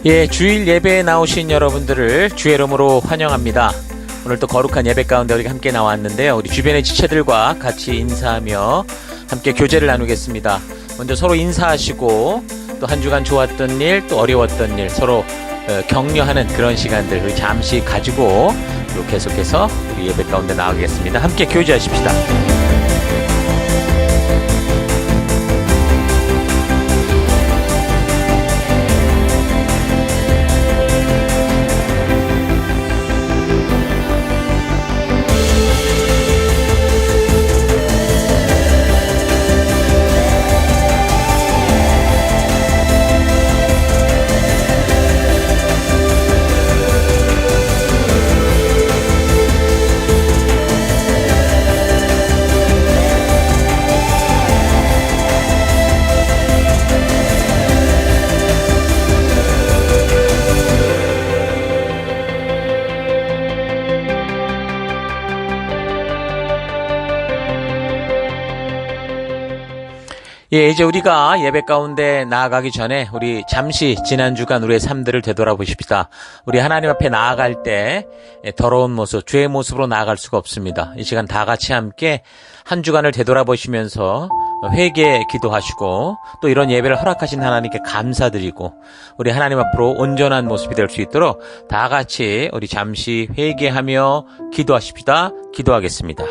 예, 주일 예배에 나오신 여러분들을 주의 이름으로 환영합니다. 오늘 또 거룩한 예배 가운데 우리가 함께 나왔는데요. 우리 주변의 지체들과 같이 인사하며 함께 교제를 나누겠습니다. 먼저 서로 인사하시고 또 한 주간 좋았던 일, 또 어려웠던 일 서로 격려하는 그런 시간들 우리 잠시 가지고 또 계속해서 우리 예배 가운데 나가겠습니다. 함께 교제하십시다. 예, 이제 우리가 예배 가운데 나아가기 전에 우리 잠시 지난 주간 우리의 삶들을 되돌아보십시다. 우리 하나님 앞에 나아갈 때 더러운 모습, 죄의 모습으로 나아갈 수가 없습니다. 이 시간 다 같이 함께 한 주간을 되돌아보시면서 회개 기도하시고 또 이런 예배를 허락하신 하나님께 감사드리고 우리 하나님 앞으로 온전한 모습이 될 수 있도록 다 같이 우리 잠시 회개하며 기도하십시다. 기도하겠습니다.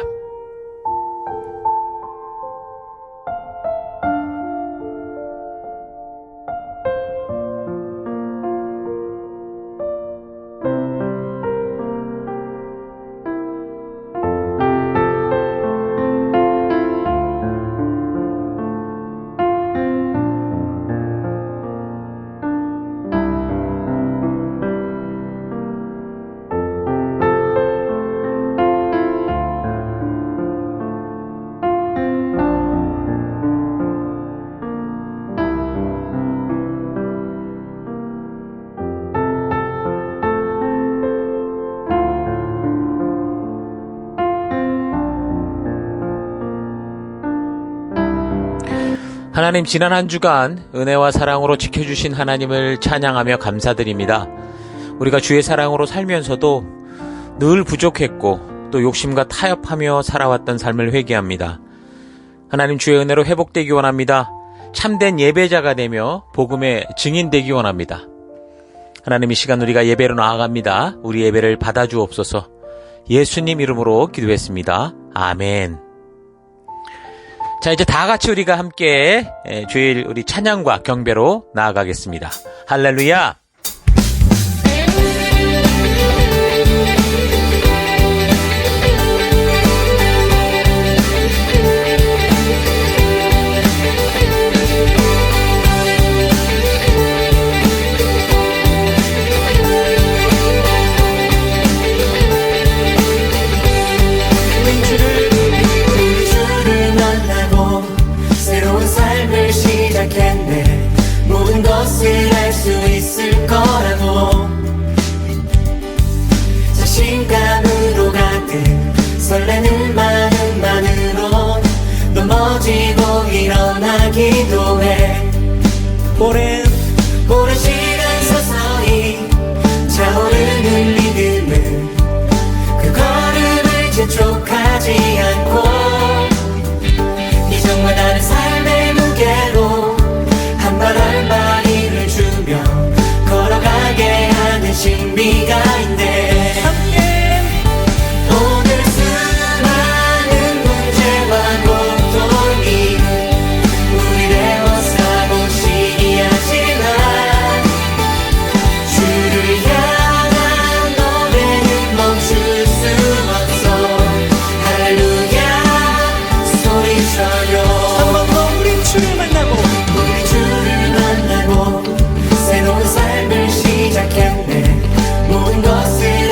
하나님, 지난 한 주간 은혜와 사랑으로 지켜주신 하나님을 찬양하며 감사드립니다. 우리가 주의 사랑으로 살면서도 늘 부족했고 또 욕심과 타협하며 살아왔던 삶을 회개합니다. 하나님, 주의 은혜로 회복되기 원합니다. 참된 예배자가 되며 복음의 증인되기 원합니다. 하나님, 이 시간 우리가 예배로 나아갑니다. 우리 예배를 받아주옵소서. 예수님 이름으로 기도했습니다. 아멘. 자, 이제 다 같이 우리가 함께 주일 우리 찬양과 경배로 나아가겠습니다. 할렐루야! 모든 것을 알 수 있을 거라고 자신감으로 가득 설레는 마음만으로 넘어지고 일어나기도 해. 오랜 시간 서서히 차오르는 리듬은 그 걸음을 재촉하지 않고 이정말 다른 삶의 무게로 한 발 한 발을 주며 걸어가게 하는 신비가 있네. 오늘 수많은 문제와 고통이 우리를 애워싸고 시기하지만 주를 향한 노래는 멈출 수 없어. 할렐루야 소리쳐요. 한 번 더 우린 주를 만나고 새로운 삶을 시작했네. 모든 것을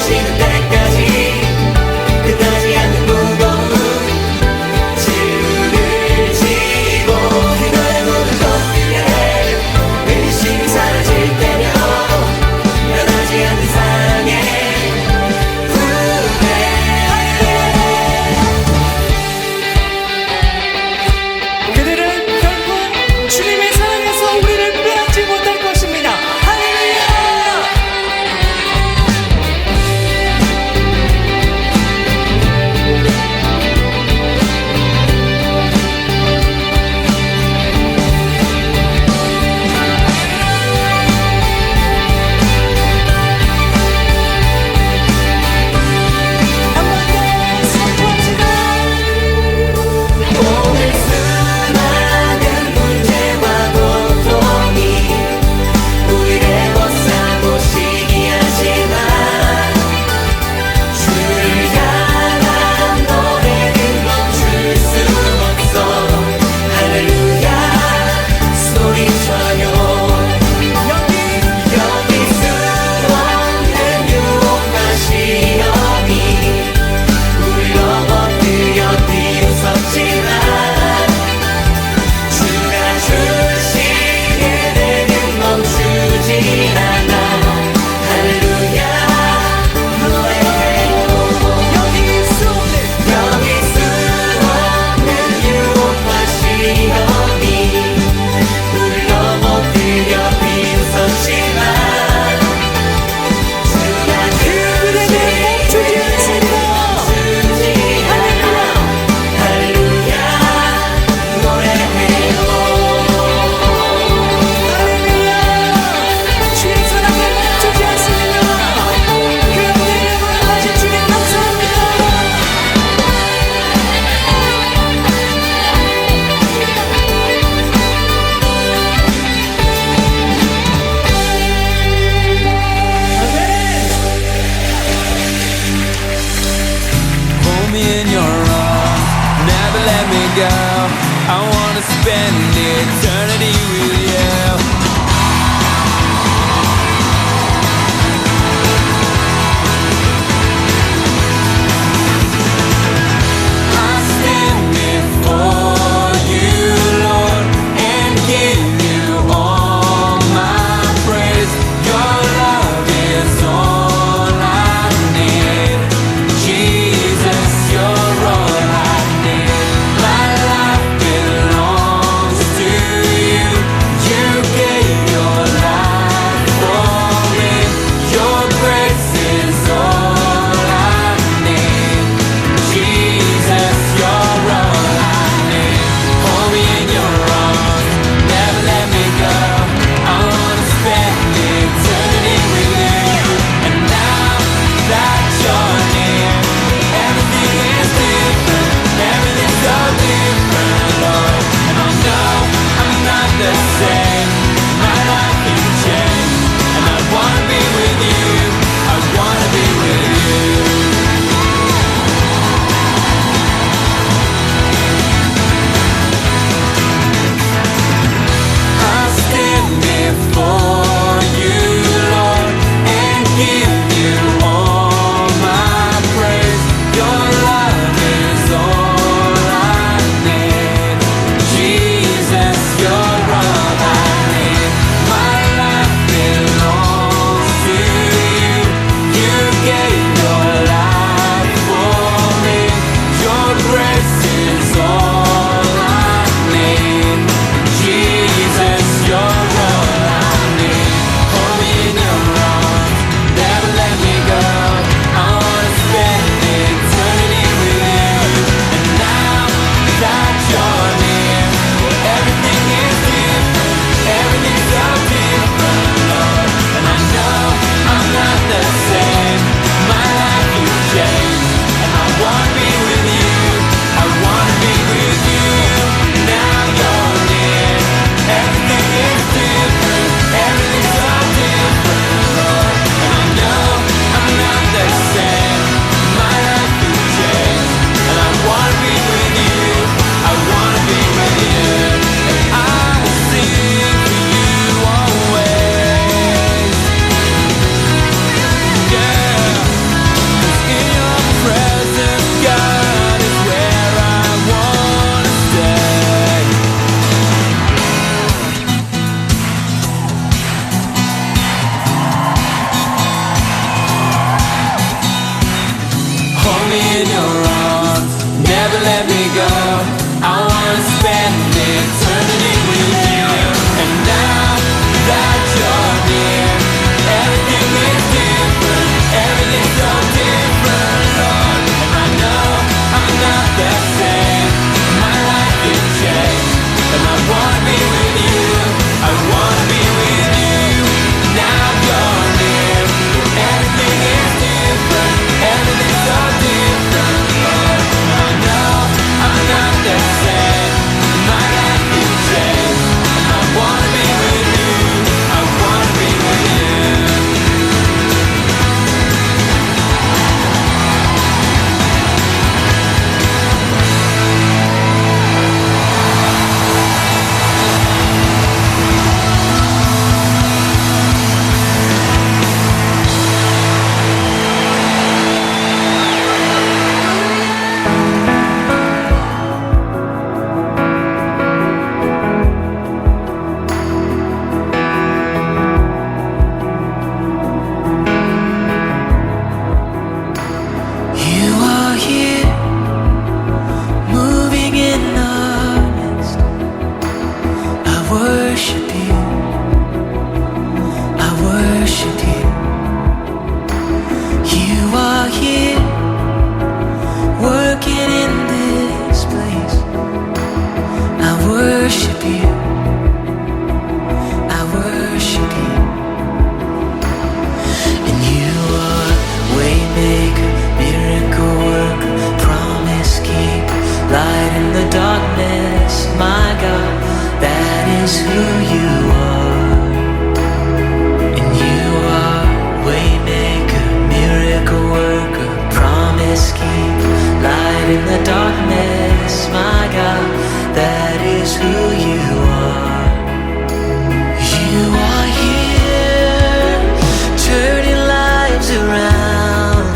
이루어지는 때까지 끝나지 않는 무거운 짐을 지고 그날의 모든 것들에 의심이 사라질 때면 변하지 않는 사랑의 후회 그들은 결국 주님의 사랑에서 우리를 빼앗지 못할 것입니다. 할렐루야. 한번더 선포합시다. 오늘 수많은 문제와 고통이 우리를 벗사모시기 하지만 주를 향한 노래는 멈출 수 없어. 할렐루야 소리쳐요. 여기 수 없는 유혹과 시험이 우리 넘어뜨려 비웃었지만 주가 주신 은혜는 멈추지 않아. 할렐루야 노래해요. 여기 수 없는 유혹과 시험이 우리 넘어뜨려 비웃었지만 주가 주신 은혜는 멈추지 않아. 할렐루야 노래해요. 할렐루야 주의 사랑을 멈추지 않습니다. 그 은혜를 허락하신 주님 감사합니다. Hold me in your arms, never let me go. I wanna spend eternity with you. I stand before you, Lord, and give you all my praise. Your love is all I need. Jesus, you're all I need. My life belongs to never let me go. I wanna spend eternity with you. And now that you're near, everything is different, everything's so different, Lord. And I know I'm not the same, my life is changed, and I wanna be with you, I wanna be with you. Now you're near, everything is different, everything's so different, Lord. And I know I'm not the same, my life is changed, and I wanna be with you, I wanna be with you. You are here, moving in our midst. I worship you, I worship you. You are here, working in this place. I worship you, I worship you. And you are waymaker, miracle worker, promise keeper, light in the darkness, my God, that is who you are. And you are waymaker, miracle worker, promise keeper, light in the darkness, my God, that is who you are. You are here, turning lives around.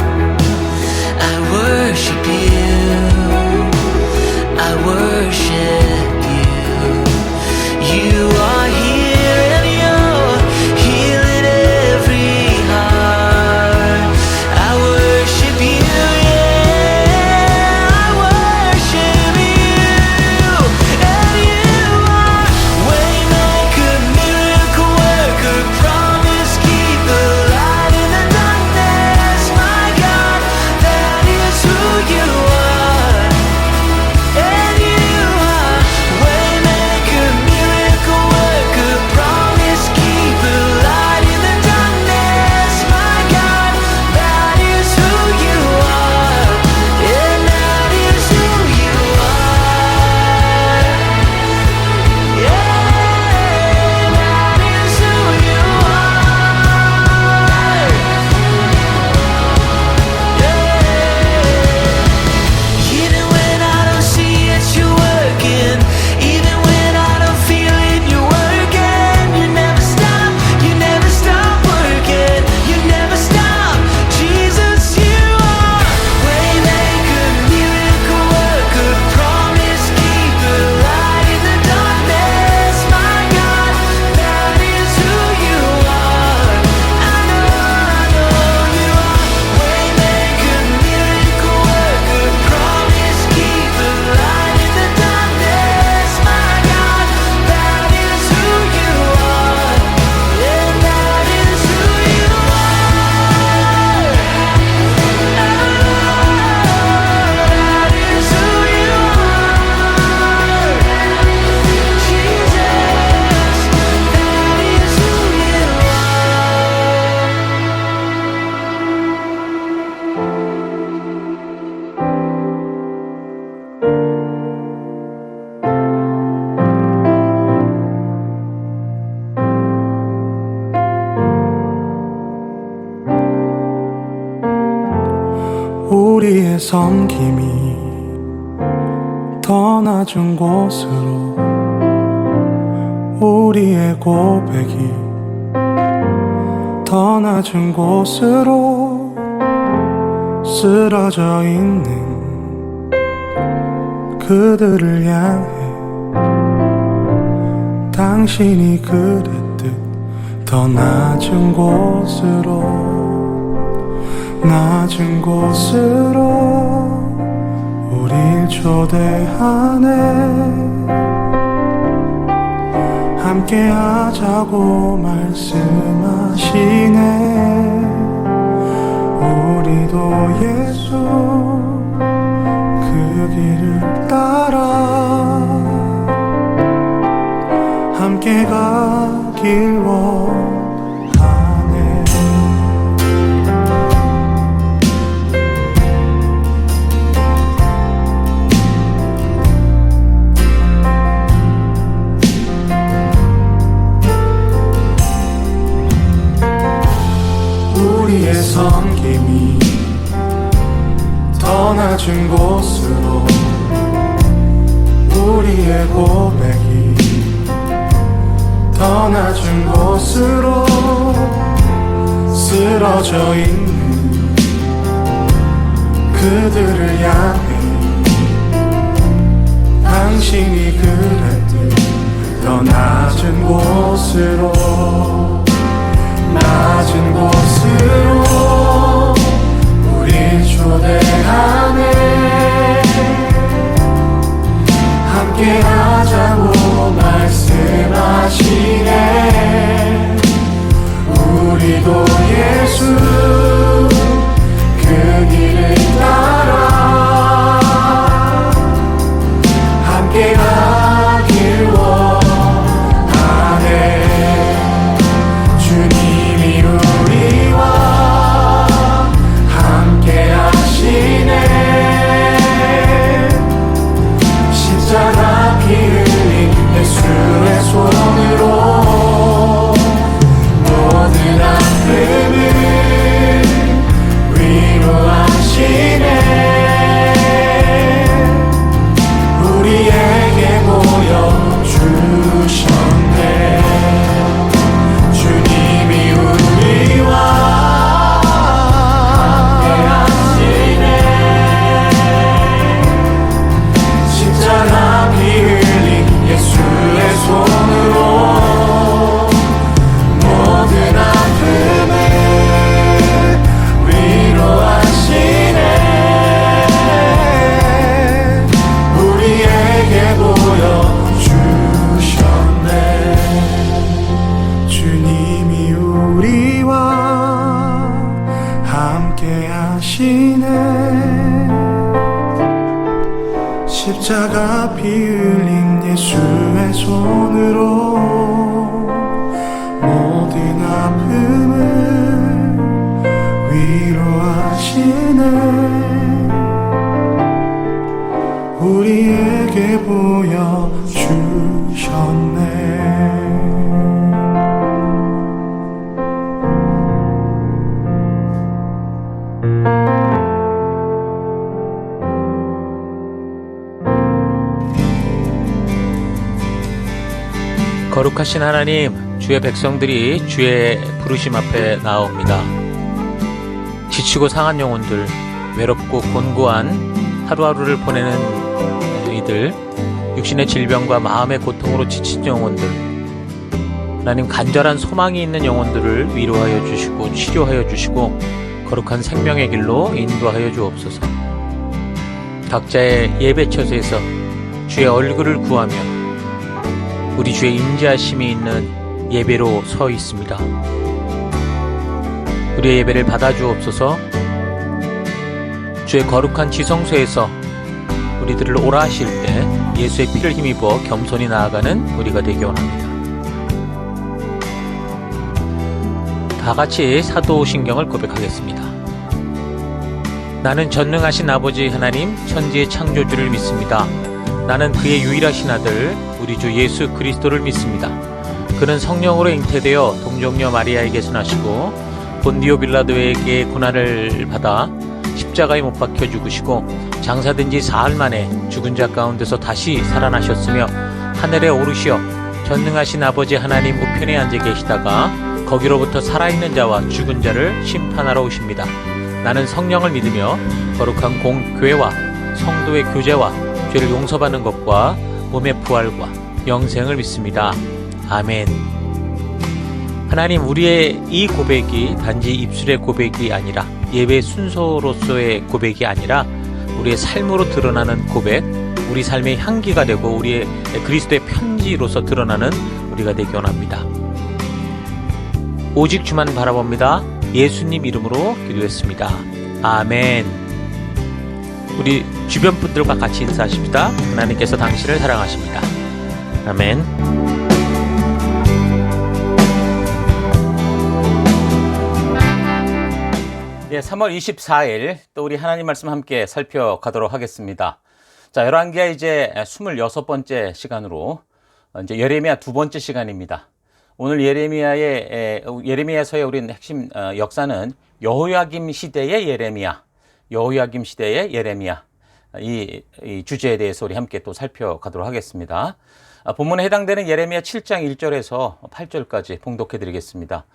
I worship you, I worship you. You are here and you're healing every heart. I worship you, yeah, I worship you. And you are waymaker, miracle worker, promise keeper, light in the darkness, my God, that is who you are. And you are waymaker, miracle worker, promise keeper, light in the darkness, my God, that is who you are. And that is who you are. Yeah, that is who you are. Even when I don't see it, you're working. Even when I don't feel it, you're working. You never stop working. You never stop. Jesus, you are waymaker, miracle worker, promise keeper, light in the darkness, my God, that is who you are. I know you are waymaker, miracle worker, promise keeper, light in the darkness, my God, that is who you are. And that is who you are. That is who you are. Jesus, that is who you 우리의 섬김이 더 낮은 곳으로, 우리의 고백이 더 낮은 곳으로 쓰러져 있는 그들을 향해 당신이 그랬듯 더 낮은 곳으로, 낮은 곳으로 우릴 초대하네. 함께 하자고 말씀하시네. 우리도 예수 그 길을 따라 함께 가길 원하네. 우리의 섬김이 더 낮은 곳으로, 우리의 고백이 더 낮은 곳으로 쓰러져 있는 그들을 향해 당신이 그랬듯 더 낮은 곳으로, 낮은 곳으로 우릴 초대하네. 함께 하자고 말씀하시네. 우리도 예수 그 길을 따라 함께 가길 원하네. 주님이 우리와 함께 하시네. 십자가 피 흘린 예수의 손으로 모든 아픔을 위로하시네. 우리에게 보여주셨네. 주님이 우리와 함께 하시네. 십자가 피 흘린 예수의 손으로 모든 아픔을 위로하시네. 우리에게 보여주셨네. 주님이 우리와 함께 하시네. 십자가 피 흘린 예수의 손으로 모든 아픔을 위로하시네. 우리에게 보여주셨네. 거룩하신 하나님, 주의 백성들이 주의 부르심 앞에 나옵니다. 지치고 상한 영혼들, 외롭고 곤고한 하루하루를 보내는 이들, 육신의 질병과 마음의 고통으로 지친 영혼들, 하나님 간절한 소망이 있는 영혼들을 위로하여 주시고 치료하여 주시고 거룩한 생명의 길로 인도하여 주옵소서. 각자의 예배 처소에서 주의 얼굴을 구하며 우리 주의 임재하심이 있는 예배로 서 있습니다. 우리의 예배를 받아주옵소서. 주의 거룩한 지성소에서 우리들을 오라 하실 때 예수의 피를 힘입어 겸손히 나아가는 우리가 되기 원합니다. 다 같이 사도신경을 고백하겠습니다. 나는 전능하신 아버지 하나님 천지의 창조주를 믿습니다. 나는 그의 유일하신 아들 우리 주 예수 그리스도를 믿습니다. 그는 성령으로 잉태되어 동정녀 마리아에게서 나시고 본디오 빌라도에게 고난을 받아 십자가에 못 박혀 죽으시고 장사된 지 사흘 만에 죽은 자 가운데서 다시 살아나셨으며 하늘에 오르시어 전능하신 아버지 하나님 우편에 앉아 계시다가 거기로부터 살아있는 자와 죽은 자를 심판하러 오십니다. 나는 성령을 믿으며 거룩한 공교회와 성도의 교제와 죄를 용서받는 것과 몸의 부활과 영생을 믿습니다. 아멘. 하나님, 우리의 이 고백이 단지 입술의 고백이 아니라 예배 순서로서의 고백이 아니라 우리의 삶으로 드러나는 고백, 우리 삶의 향기가 되고 우리의 그리스도의 편지로서 드러나는 우리가 되기 원합니다. 오직 주만 바라봅니다. 예수님 이름으로 기도했습니다. 아멘. 우리 주변 분들과 같이 인사하십시다. 하나님께서 당신을 사랑하십니다. 아멘. 예, 3월 24일 또 우리 하나님 말씀 함께 살펴가도록 하겠습니다. 자, 열왕기하 이제 26번째 시간으로 이제 예레미야 두 번째 시간입니다. 오늘 예레미야서의 우리 핵심 역사는 여호야김 시대의 예레미야, 여호야김 시대의 예레미야 이 주제에 대해서 우리 함께 또 살펴가도록 하겠습니다. 본문에 해당되는 예레미야 7장 1절에서 8절까지 봉독해 드리겠습니다.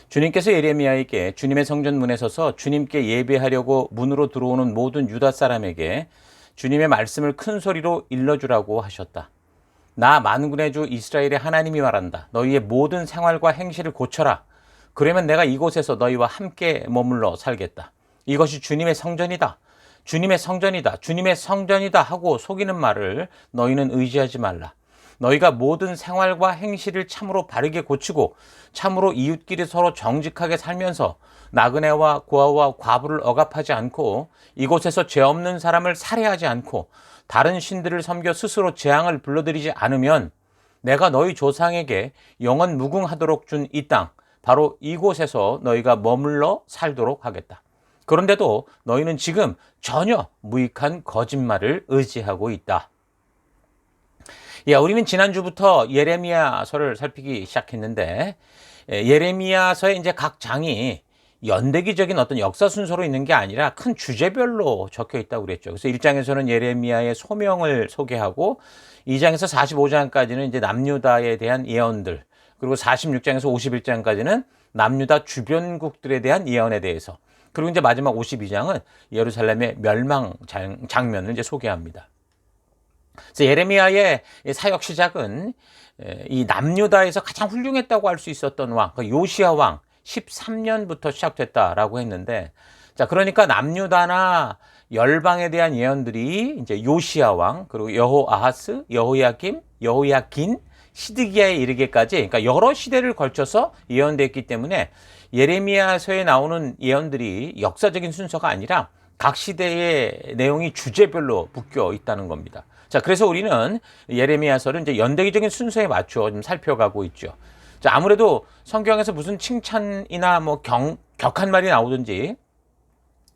주님께서 예레미야에게 주님의 성전 문에 서서 주님께 예배하려고 문으로 들어오는 모든 유다 사람에게 주님의 말씀을 큰 소리로 일러주라고 하셨다. 나 만군의 주 이스라엘의 하나님이 말한다. 너희의 모든 생활과 행실을 고쳐라. 그러면 내가 이곳에서 너희와 함께 머물러 살겠다. 이것이 주님의 성전이다. 주님의 성전이다. 주님의 성전이다 하고 속이는 말을 너희는 의지하지 말라. 너희가 모든 생활과 행실을 참으로 바르게 고치고 참으로 이웃끼리 서로 정직하게 살면서 나그네와 고아와 과부를 억압하지 않고 이곳에서 죄 없는 사람을 살해하지 않고 다른 신들을 섬겨 스스로 재앙을 불러들이지 않으면 내가 너희 조상에게 영원 무궁하도록 준 이 땅 바로 이곳에서 너희가 머물러 살도록 하겠다. 그런데도 너희는 지금 전혀 무익한 거짓말을 의지하고 있다. 우리는 지난주부터 예레미야서를 살피기 시작했는데 예레미야서의 이제 각 장이 연대기적인 어떤 역사 순서로 있는 게 아니라 큰 주제별로 적혀 있다고 그랬죠. 그래서 1장에서는 예레미야의 소명을 소개하고 2장에서 45장까지는 이제 남유다에 대한 예언들, 그리고 46장에서 51장까지는 남유다 주변국들에 대한 예언에 대해서, 그리고 이제 마지막 52장은 예루살렘의 멸망 장면을 이제 소개합니다. 그래서 예레미야의 사역 시작은 이 남유다에서 가장 훌륭했다고 할 수 있었던 왕, 요시야 왕 13년부터 시작됐다라고 했는데, 자, 그러니까 남유다나 열방에 대한 예언들이 이제 요시야 왕, 그리고 여호아하스, 여호야김, 여호야긴, 시드기야에 이르기까지, 그러니까 여러 시대를 걸쳐서 예언됐기 때문에 예레미야서에 나오는 예언들이 역사적인 순서가 아니라 각 시대의 내용이 주제별로 묶여 있다는 겁니다. 자, 그래서 우리는 예레미야서를 이제 연대기적인 순서에 맞추어 좀 살펴가고 있죠. 자, 아무래도 성경에서 무슨 칭찬이나 뭐 격한 말이 나오든지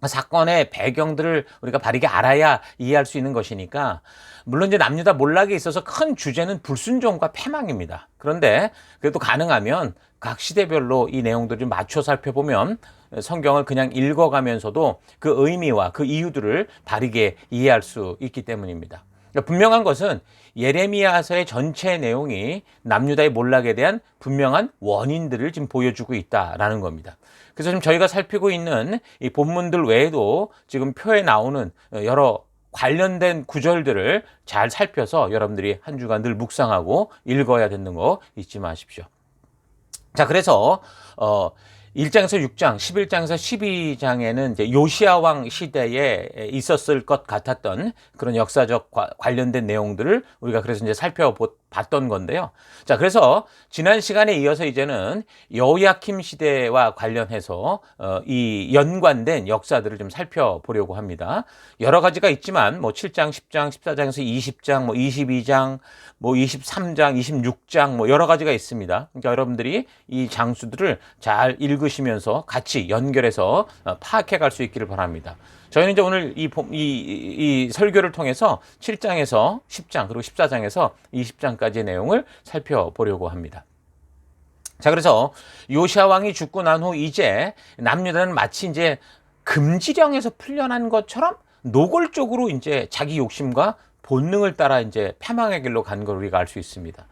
사건의 배경들을 우리가 바르게 알아야 이해할 수 있는 것이니까, 물론 이제 남유다 몰락에 있어서 큰 주제는 불순종과 패망입니다. 그런데 그래도 가능하면 각 시대별로 이 내용들을 좀 맞춰 살펴보면 성경을 그냥 읽어가면서도 그 의미와 그 이유들을 바르게 이해할 수 있기 때문입니다. 분명한 것은 예레미야서의 전체 내용이 남유다의 몰락에 대한 분명한 원인들을 지금 보여주고 있다라는 겁니다. 그래서 지금 저희가 살피고 있는 이 본문들 외에도 지금 표에 나오는 여러 관련된 구절들을 잘 살펴서 여러분들이 한 주간 늘 묵상하고 읽어야 되는 거 잊지 마십시오. 자, 그래서 1장에서 6장, 11장에서 12장에는 이제 요시야 왕 시대에 있었을 것 같았던 그런 역사적 관련된 내용들을 우리가 그래서 이제 살펴봤던 건데요. 자, 그래서 지난 시간에 이어서 이제는 여호야킴 시대와 관련해서 이 연관된 역사들을 좀 살펴보려고 합니다. 여러 가지가 있지만 뭐 7장, 10장, 14장에서 20장, 뭐 22장, 뭐 23장, 26장 뭐 여러 가지가 있습니다. 그러니까 여러분들이 이 장수들을 잘 읽으시면서 같이 연결해서 파악해 갈 수 있기를 바랍니다. 저희는 이제 오늘 이 설교를 통해서 7장에서 10장 그리고 14장에서 20장까지의 내용을 살펴보려고 합니다. 자, 그래서 요시야 왕이 죽고 난 후 이제 남유다는 마치 이제 금지령에서 풀려난 것처럼 노골적으로 이제 자기 욕심과 본능을 따라 이제 패망의 길로 간 걸 우리가 알 수 있습니다.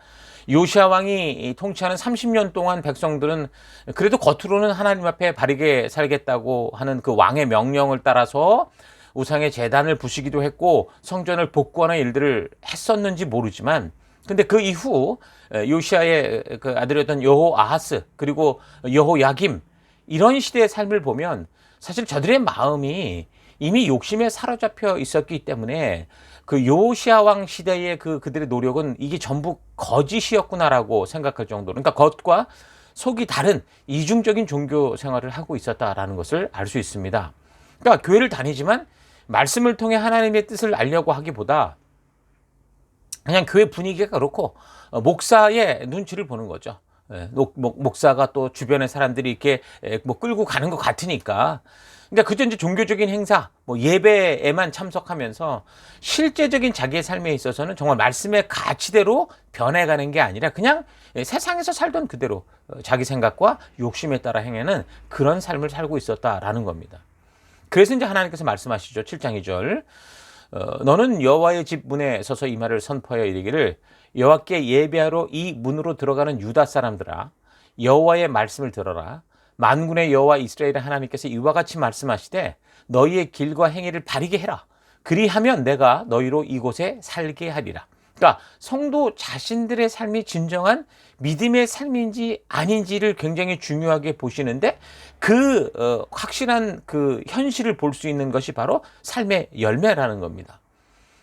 요시야 왕이 통치하는 30년 동안 백성들은 그래도 겉으로는 하나님 앞에 바르게 살겠다고 하는 그 왕의 명령을 따라서 우상의 제단을 부수기도 했고 성전을 복구하는 일들을 했었는지 모르지만, 근데 그 이후 요시야의 그 아들이었던 여호아하스 그리고 여호야김 이런 시대의 삶을 보면 사실 저들의 마음이 이미 욕심에 사로잡혀 있었기 때문에 그 요시야 왕 시대의 그들의 노력은 이게 전부 거짓이었구나라고 생각할 정도로, 그러니까 겉과 속이 다른 이중적인 종교 생활을 하고 있었다라는 것을 알 수 있습니다. 그러니까 교회를 다니지만 말씀을 통해 하나님의 뜻을 알려고 하기보다 그냥 교회 분위기가 그렇고 목사의 눈치를 보는 거죠. 목사가 또 주변의 사람들이 이렇게 뭐 끌고 가는 것 같으니까. 그러니까 그저 이제 종교적인 행사, 뭐 예배에만 참석하면서 실제적인 자기의 삶에 있어서는 정말 말씀의 가치대로 변해가는 게 아니라 그냥 세상에서 살던 그대로 자기 생각과 욕심에 따라 행하는 그런 삶을 살고 있었다라는 겁니다. 그래서 이제 하나님께서 말씀하시죠. 7장 2절. 너는 여호와의 집 문에 서서 이 말을 선포하여 이르기를 여호와께 예배하러 이 문으로 들어가는 유다 사람들아, 여호와의 말씀을 들어라. 만군의 여호와 이스라엘의 하나님께서 이와 같이 말씀하시되 너희의 길과 행위를 바르게 해라. 그리하면 내가 너희로 이곳에 살게 하리라. 그러니까 성도 자신들의 삶이 진정한 믿음의 삶인지 아닌지를 굉장히 중요하게 보시는데 확실한 그 현실을 볼 수 있는 것이 바로 삶의 열매라는 겁니다.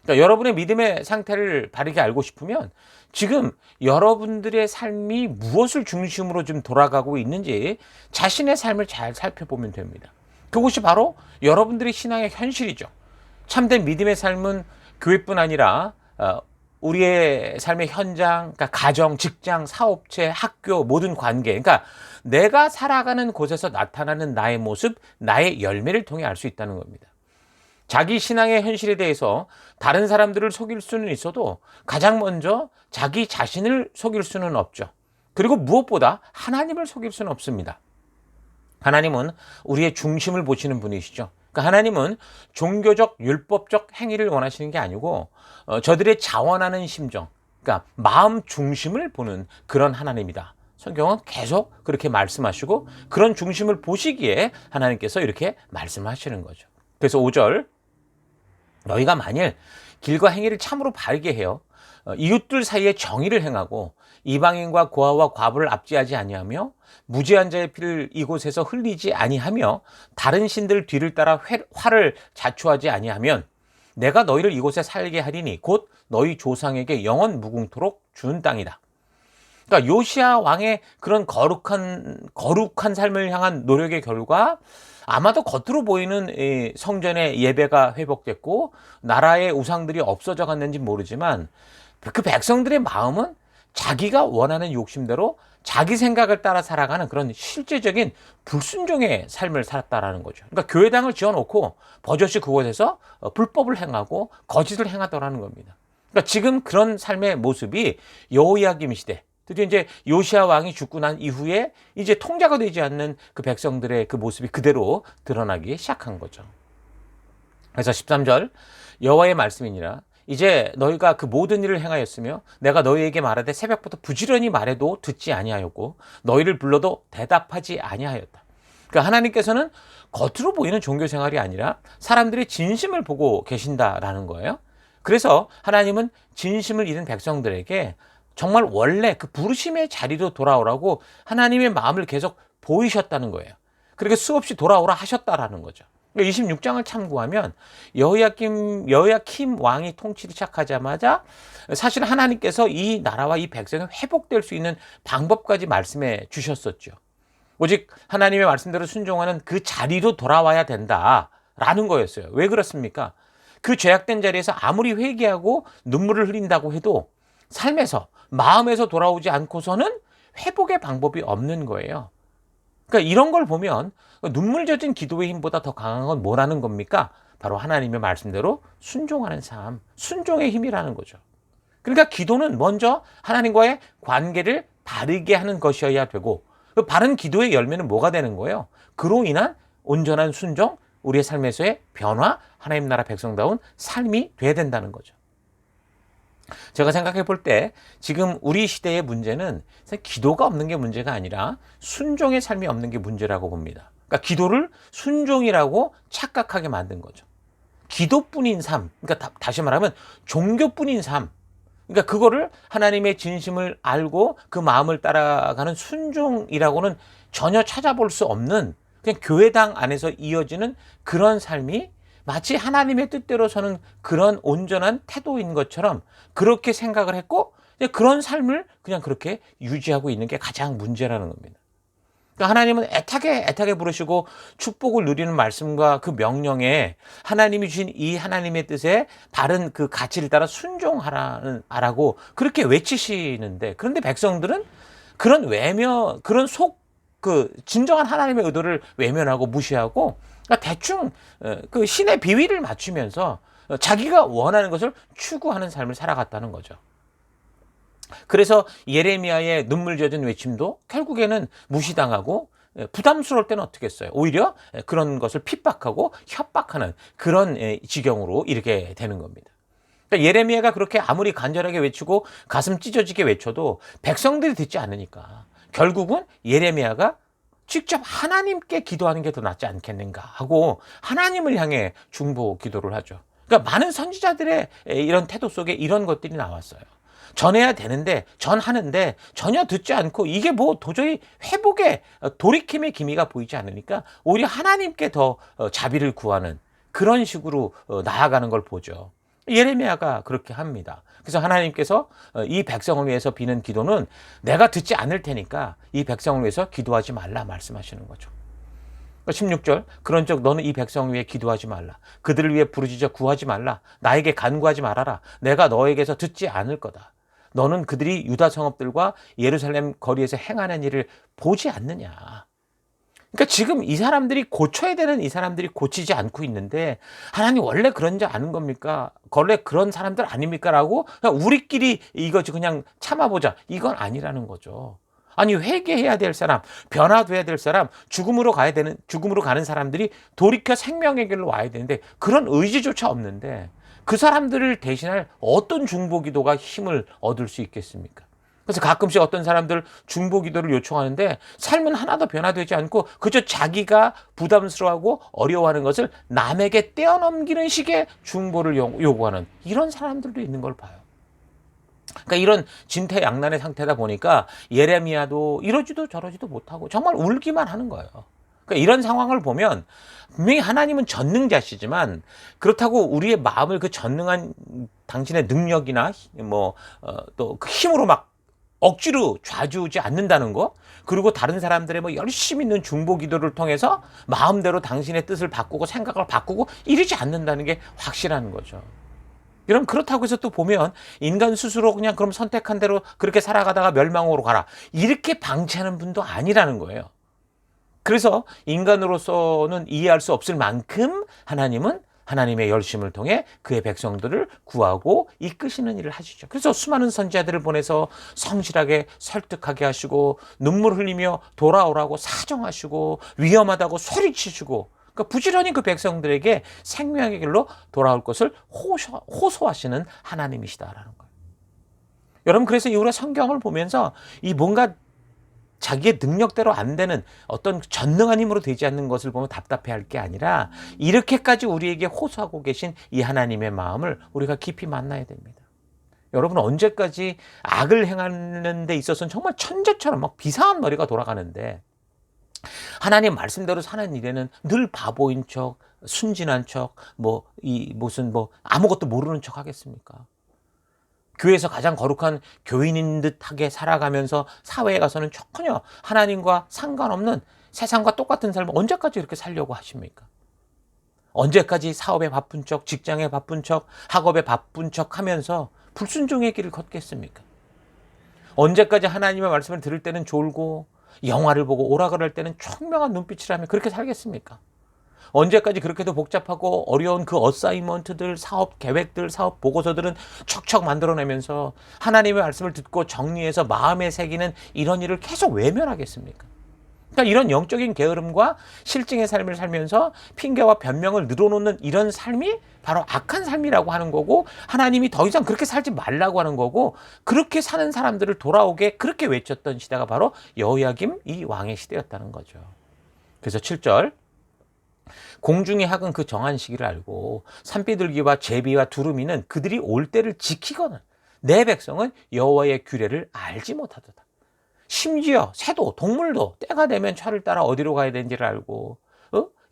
그러니까 여러분의 믿음의 상태를 바르게 알고 싶으면 지금 여러분들의 삶이 무엇을 중심으로 좀 돌아가고 있는지 자신의 삶을 잘 살펴보면 됩니다. 그것이 바로 여러분들의 신앙의 현실이죠. 참된 믿음의 삶은 교회뿐 아니라 우리의 삶의 현장, 그러니까 가정, 직장, 사업체, 학교, 모든 관계, 그러니까 내가 살아가는 곳에서 나타나는 나의 모습, 나의 열매를 통해 알 수 있다는 겁니다. 자기 신앙의 현실에 대해서 다른 사람들을 속일 수는 있어도 가장 먼저 자기 자신을 속일 수는 없죠. 그리고 무엇보다 하나님을 속일 수는 없습니다. 하나님은 우리의 중심을 보시는 분이시죠. 그러니까 하나님은 종교적, 율법적 행위를 원하시는 게 아니고 저들의 자원하는 심정, 그러니까 마음 중심을 보는 그런 하나님이다. 성경은 계속 그렇게 말씀하시고 그런 중심을 보시기에 하나님께서 이렇게 말씀하시는 거죠. 그래서 5절, 너희가 만일 길과 행위를 참으로 바르게 해요. 이웃들 사이에 정의를 행하고 이방인과 고아와 과부를 압제하지 아니하며 무죄한 자의 피를 이곳에서 흘리지 아니하며 다른 신들 뒤를 따라 화를 자초하지 아니하면 내가 너희를 이곳에 살게 하리니 곧 너희 조상에게 영원 무궁토록 준 땅이다. 그러니까 요시야 왕의 그런 거룩한 삶을 향한 노력의 결과 아마도 겉으로 보이는 성전의 예배가 회복됐고 나라의 우상들이 없어져 갔는지 모르지만 그 백성들의 마음은 자기가 원하는 욕심대로 자기 생각을 따라 살아가는 그런 실제적인 불순종의 삶을 살았다라는 거죠. 그러니까 교회당을 지어놓고 버젓이 그곳에서 불법을 행하고 거짓을 행하더라는 겁니다. 그러니까 지금 그런 삶의 모습이 여호야김 시대, 드디어 이제 요시야 왕이 죽고 난 이후에 이제 통제가 되지 않는 그 백성들의 그 모습이 그대로 드러나기 시작한 거죠. 그래서 13절, 여호와의 말씀이니라. 이제 너희가 그 모든 일을 행하였으며 내가 너희에게 말하되 새벽부터 부지런히 말해도 듣지 아니하였고 너희를 불러도 대답하지 아니하였다. 그러니까 하나님께서는 겉으로 보이는 종교 생활이 아니라 사람들의 진심을 보고 계신다라는 거예요. 그래서 하나님은 진심을 잃은 백성들에게 정말 원래 그 부르심의 자리로 돌아오라고 하나님의 마음을 계속 보이셨다는 거예요. 그렇게 수없이 돌아오라 하셨다라는 거죠. 26장을 참고하면 여호야킴 왕이 통치를 시작하자마자 사실 하나님께서 이 나라와 이 백성이 회복될 수 있는 방법까지 말씀해 주셨었죠. 오직 하나님의 말씀대로 순종하는 그 자리로 돌아와야 된다라는 거였어요. 왜 그렇습니까? 그 죄악된 자리에서 아무리 회개하고 눈물을 흘린다고 해도 삶에서, 마음에서 돌아오지 않고서는 회복의 방법이 없는 거예요. 그러니까 이런 걸 보면 눈물 젖은 기도의 힘보다 더 강한 건 뭐라는 겁니까? 바로 하나님의 말씀대로 순종하는 삶, 순종의 힘이라는 거죠. 그러니까 기도는 먼저 하나님과의 관계를 바르게 하는 것이어야 되고 그 바른 기도의 열매는 뭐가 되는 거예요? 그로 인한 온전한 순종, 우리의 삶에서의 변화, 하나님 나라 백성다운 삶이 돼야 된다는 거죠. 제가 생각해 볼 때 지금 우리 시대의 문제는 기도가 없는 게 문제가 아니라 순종의 삶이 없는 게 문제라고 봅니다. 그러니까 기도를 순종이라고 착각하게 만든 거죠. 기도뿐인 삶, 그러니까 다시 말하면 종교뿐인 삶, 그러니까 그거를 하나님의 진심을 알고 그 마음을 따라가는 순종이라고는 전혀 찾아볼 수 없는 그냥 교회당 안에서 이어지는 그런 삶이 마치 하나님의 뜻대로 서는 그런 온전한 태도인 것처럼 그렇게 생각을 했고 그런 삶을 그냥 그렇게 유지하고 있는 게 가장 문제라는 겁니다. 그러니까 하나님은 애타게 부르시고 축복을 누리는 말씀과 그 명령에 하나님이 주신 이 하나님의 뜻에 바른 그 가치를 따라 순종하라고 그렇게 외치시는데, 그런데 백성들은 그런 진정한 하나님의 의도를 외면하고 무시하고 대충 그 신의 비위를 맞추면서 자기가 원하는 것을 추구하는 삶을 살아갔다는 거죠. 그래서 예레미야의 눈물 젖은 외침도 결국에는 무시당하고 부담스러울 때는 어떻게 했어요? 오히려 그런 것을 핍박하고 협박하는 그런 지경으로 이르게 되는 겁니다. 그러니까 예레미야가 그렇게 아무리 간절하게 외치고 가슴 찢어지게 외쳐도 백성들이 듣지 않으니까 결국은 예레미야가 직접 하나님께 기도하는 게 더 낫지 않겠는가 하고 하나님을 향해 중보 기도를 하죠. 그러니까 많은 선지자들의 이런 태도 속에 이런 것들이 나왔어요. 전해야 되는데 전하는데 전혀 듣지 않고 이게 뭐 도저히 회복의 돌이킴의 기미가 보이지 않으니까 오히려 하나님께 더 자비를 구하는 그런 식으로 나아가는 걸 보죠. 예레미야가 그렇게 합니다. 그래서 하나님께서 이 백성을 위해서 비는 기도는 내가 듣지 않을 테니까 이 백성을 위해서 기도하지 말라 말씀하시는 거죠. 16절, 그런즉 너는 이 백성을 위해 기도하지 말라. 그들을 위해 부르짖어 구하지 말라. 나에게 간구하지 말아라. 내가 너에게서 듣지 않을 거다. 너는 그들이 유다 성읍들과 예루살렘 거리에서 행하는 일을 보지 않느냐. 그러니까 지금 이 사람들이 고쳐야 되는 이 사람들이 고치지 않고 있는데 하나님 원래 그런 자 아는 겁니까? 원래 그런 사람들 아닙니까? 라고 그냥 우리끼리 이거 그냥 참아보자. 이건 아니라는 거죠. 아니 회개해야 될 사람, 변화돼야 될 사람, 죽음으로 가는 사람들이 돌이켜 생명의 길로 와야 되는데 그런 의지조차 없는데 그 사람들을 대신할 어떤 중보기도가 힘을 얻을 수 있겠습니까? 그래서 가끔씩 어떤 사람들 중보기도를 요청하는데 삶은 하나도 변화되지 않고 그저 자기가 부담스러워하고 어려워하는 것을 남에게 떼어넘기는 식의 중보를 요구하는 이런 사람들도 있는 걸 봐요. 그러니까 이런 진퇴양난의 상태다 보니까 예레미야도 이러지도 저러지도 못하고 정말 울기만 하는 거예요. 그러니까 이런 상황을 보면 분명히 하나님은 전능자시지만 그렇다고 우리의 마음을 그 전능한 당신의 능력이나 또 그 힘으로 막 억지로 좌지우지 않는다는 거, 그리고 다른 사람들의 열심히 있는 중보 기도를 통해서 마음대로 당신의 뜻을 바꾸고 생각을 바꾸고 이러지 않는다는 게 확실한 거죠. 여러분 그렇다고 해서 또 보면 인간 스스로 그냥 그럼 선택한 대로 그렇게 살아가다가 멸망으로 가라 이렇게 방치하는 분도 아니라는 거예요. 그래서 인간으로서는 이해할 수 없을 만큼 하나님은 하나님의 열심을 통해 그의 백성들을 구하고 이끄시는 일을 하시죠. 그래서 수많은 선지자들을 보내서 성실하게 설득하게 하시고 눈물 흘리며 돌아오라고 사정하시고 위험하다고 소리치시고 그러니까 부지런히 그 백성들에게 생명의 길로 돌아올 것을 호소하시는 하나님이시다라는 거예요. 여러분 그래서 우리가 성경을 보면서 이 뭔가 자기의 능력대로 안 되는 어떤 전능한 힘으로 되지 않는 것을 보면 답답해할 게 아니라 이렇게까지 우리에게 호소하고 계신 이 하나님의 마음을 우리가 깊이 만나야 됩니다. 여러분 언제까지 악을 행하는 데 있어서는 정말 천재처럼 막 비상한 머리가 돌아가는데 하나님 말씀대로 사는 일에는 늘 바보인 척, 순진한 척, 아무것도 모르는 척 하겠습니까? 교회에서 가장 거룩한 교인인 듯하게 살아가면서 사회에 가서는 전혀 하나님과 상관없는 세상과 똑같은 삶을 언제까지 이렇게 살려고 하십니까? 언제까지 사업에 바쁜 척, 직장에 바쁜 척, 학업에 바쁜 척 하면서 불순종의 길을 걷겠습니까? 언제까지 하나님의 말씀을 들을 때는 졸고 영화를 보고 오락을 때는 총명한 눈빛을 하며 그렇게 살겠습니까? 언제까지 그렇게도 복잡하고 어려운 그 어사이먼트들, 사업 계획들, 사업 보고서들은 척척 만들어내면서 하나님의 말씀을 듣고 정리해서 마음에 새기는 이런 일을 계속 외면하겠습니까? 그러니까 이런 영적인 게으름과 실증의 삶을 살면서 핑계와 변명을 늘어놓는 이런 삶이 바로 악한 삶이라고 하는 거고 하나님이 더 이상 그렇게 살지 말라고 하는 거고 그렇게 사는 사람들을 돌아오게 그렇게 외쳤던 시대가 바로 여호야김 이 왕의 시대였다는 거죠. 그래서 7절 공중의 학은 그 정한 시기를 알고 산비둘기와 제비와 두루미는 그들이 올 때를 지키거늘 내 백성은 여호와의 규례를 알지 못하도다. 심지어 새도 동물도 때가 되면 철을 따라 어디로 가야 되는지를 알고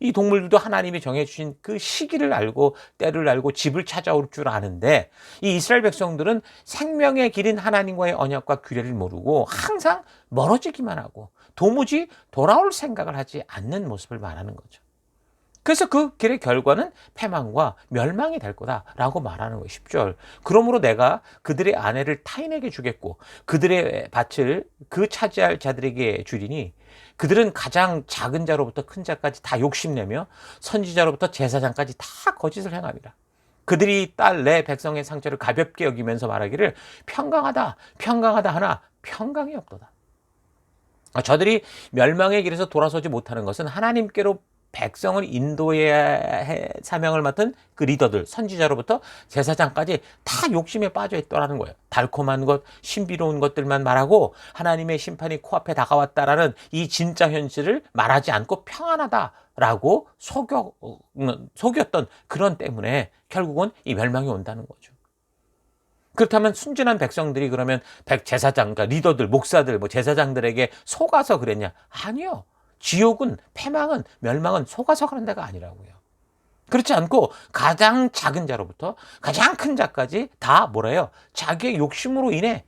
이 동물들도 하나님이 정해주신 그 시기를 알고 때를 알고 집을 찾아올 줄 아는데 이 이스라엘 백성들은 생명의 길인 하나님과의 언약과 규례를 모르고 항상 멀어지기만 하고 도무지 돌아올 생각을 하지 않는 모습을 말하는 거죠. 그래서 그 길의 결과는 패망과 멸망이 될 거다라고 말하는 거예요. 10절. 그러므로 내가 그들의 아내를 타인에게 주겠고 그들의 밭을 그 차지할 자들에게 주리니 그들은 가장 작은 자로부터 큰 자까지 다 욕심내며 선지자로부터 제사장까지 다 거짓을 행함이라. 그들이 딸 내 백성의 상처를 가볍게 여기면서 말하기를 평강하다 평강하다 하나 평강이 없도다. 저들이 멸망의 길에서 돌아서지 못하는 것은 하나님께로 백성을 인도해야 해 사명을 맡은 그 리더들, 선지자로부터 제사장까지 다 욕심에 빠져 있더라는 거예요. 달콤한 것, 신비로운 것들만 말하고 하나님의 심판이 코앞에 다가왔다라는 이 진짜 현실을 말하지 않고 평안하다라고 속였던 그런 때문에 결국은 이 멸망이 온다는 거죠. 그렇다면 순진한 백성들이 그러면 제사장, 그러니까 리더들, 목사들, 제사장들에게 속아서 그랬냐? 아니요. 지옥은, 패망은, 멸망은 속아서 그런 데가 아니라고요. 그렇지 않고 가장 작은 자로부터 가장 큰 자까지 다 뭐래요? 자기의 욕심으로 인해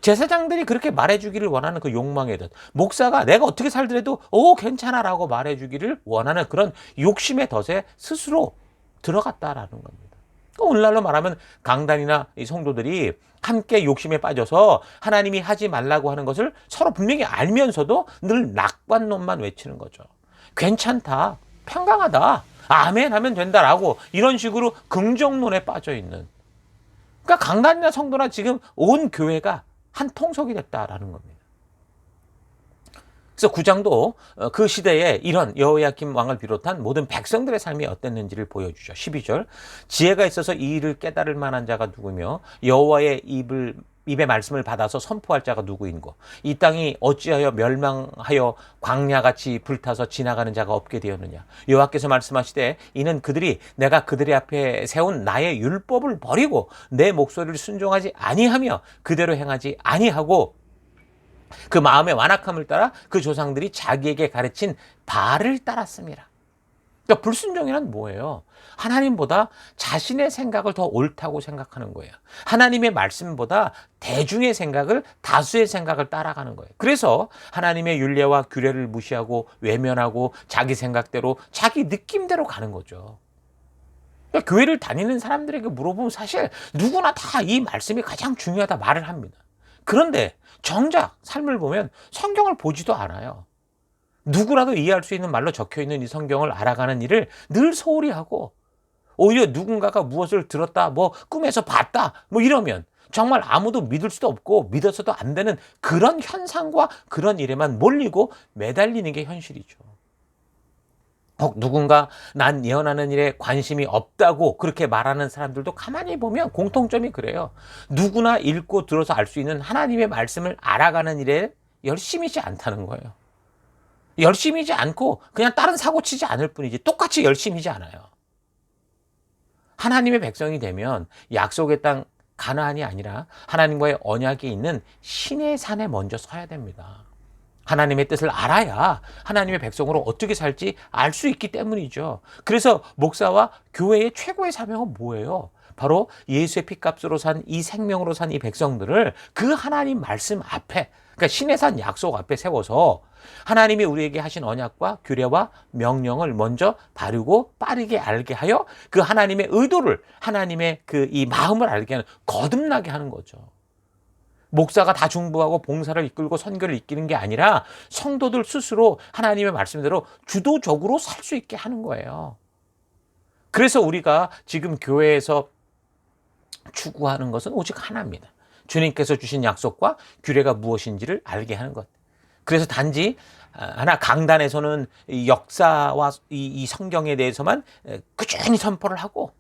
제사장들이 그렇게 말해주기를 원하는 그 욕망의 덫, 목사가 내가 어떻게 살더라도 괜찮아 라고 말해주기를 원하는 그런 욕심의 덫에 스스로 들어갔다라는 겁니다. 오늘날로 말하면 강단이나 이 성도들이 함께 욕심에 빠져서 하나님이 하지 말라고 하는 것을 서로 분명히 알면서도 늘 낙관론만 외치는 거죠. 괜찮다, 평강하다, 아멘 하면 된다라고 이런 식으로 긍정론에 빠져 있는. 그러니까 강단이나 성도나 지금 온 교회가 한 통속이 됐다라는 겁니다. 그래서 9장도 그 시대에 이런 여호야김 왕을 비롯한 모든 백성들의 삶이 어땠는지를 보여주죠. 12절. 지혜가 있어서 이 일을 깨달을 만한 자가 누구며 여호와의 입의 말씀을 받아서 선포할 자가 누구인고 이 땅이 어찌하여 멸망하여 광야같이 불타서 지나가는 자가 없게 되었느냐. 여호와께서 말씀하시되 이는 그들이 내가 그들의 앞에 세운 나의 율법을 버리고 내 목소리를 순종하지 아니하며 그대로 행하지 아니하고 그 마음의 완악함을 따라 그 조상들이 자기에게 가르친 바알을 따랐습니다. 그러니까 불순종이란 뭐예요? 하나님보다 자신의 생각을 더 옳다고 생각하는 거예요. 하나님의 말씀보다 대중의 생각을, 다수의 생각을 따라가는 거예요. 그래서 하나님의 율례와 규례를 무시하고 외면하고 자기 생각대로, 자기 느낌대로 가는 거죠. 그러니까 교회를 다니는 사람들에게 물어보면 사실 누구나 다 이 말씀이 가장 중요하다 말을 합니다. 그런데 정작 삶을 보면 성경을 보지도 않아요. 누구라도 이해할 수 있는 말로 적혀있는 이 성경을 알아가는 일을 늘 소홀히 하고 오히려 누군가가 무엇을 들었다, 꿈에서 봤다, 이러면 정말 아무도 믿을 수도 없고 믿어서도 안 되는 그런 현상과 그런 일에만 몰리고 매달리는 게 현실이죠. 혹 누군가 난 예언하는 일에 관심이 없다고 그렇게 말하는 사람들도 가만히 보면 공통점이 그래요. 누구나 읽고 들어서 알 수 있는 하나님의 말씀을 알아가는 일에 열심이지 않다는 거예요. 열심이지 않고 그냥 다른 사고 치지 않을 뿐이지 똑같이 열심이지 않아요. 하나님의 백성이 되면 약속의 땅 가나안이 아니라 하나님과의 언약이 있는 신의 산에 먼저 서야 됩니다. 하나님의 뜻을 알아야 하나님의 백성으로 어떻게 살지 알 수 있기 때문이죠. 그래서 목사와 교회의 최고의 사명은 뭐예요? 바로 예수의 피값으로 산 이 생명으로 산 이 백성들을 그 하나님 말씀 앞에, 그러니까 신의 산 약속 앞에 세워서 하나님이 우리에게 하신 언약과 규례와 명령을 먼저 바르고 빠르게 알게 하여 그 하나님의 의도를, 하나님의 이 마음을 알게 하는, 거듭나게 하는 거죠. 목사가 다 중보하고 봉사를 이끌고 선교를 이끄는 게 아니라 성도들 스스로 하나님의 말씀대로 주도적으로 살 수 있게 하는 거예요. 그래서 우리가 지금 교회에서 추구하는 것은 오직 하나입니다. 주님께서 주신 약속과 규례가 무엇인지를 알게 하는 것. 그래서 단지 하나 강단에서는 이 역사와 이 성경에 대해서만 꾸준히 선포를 하고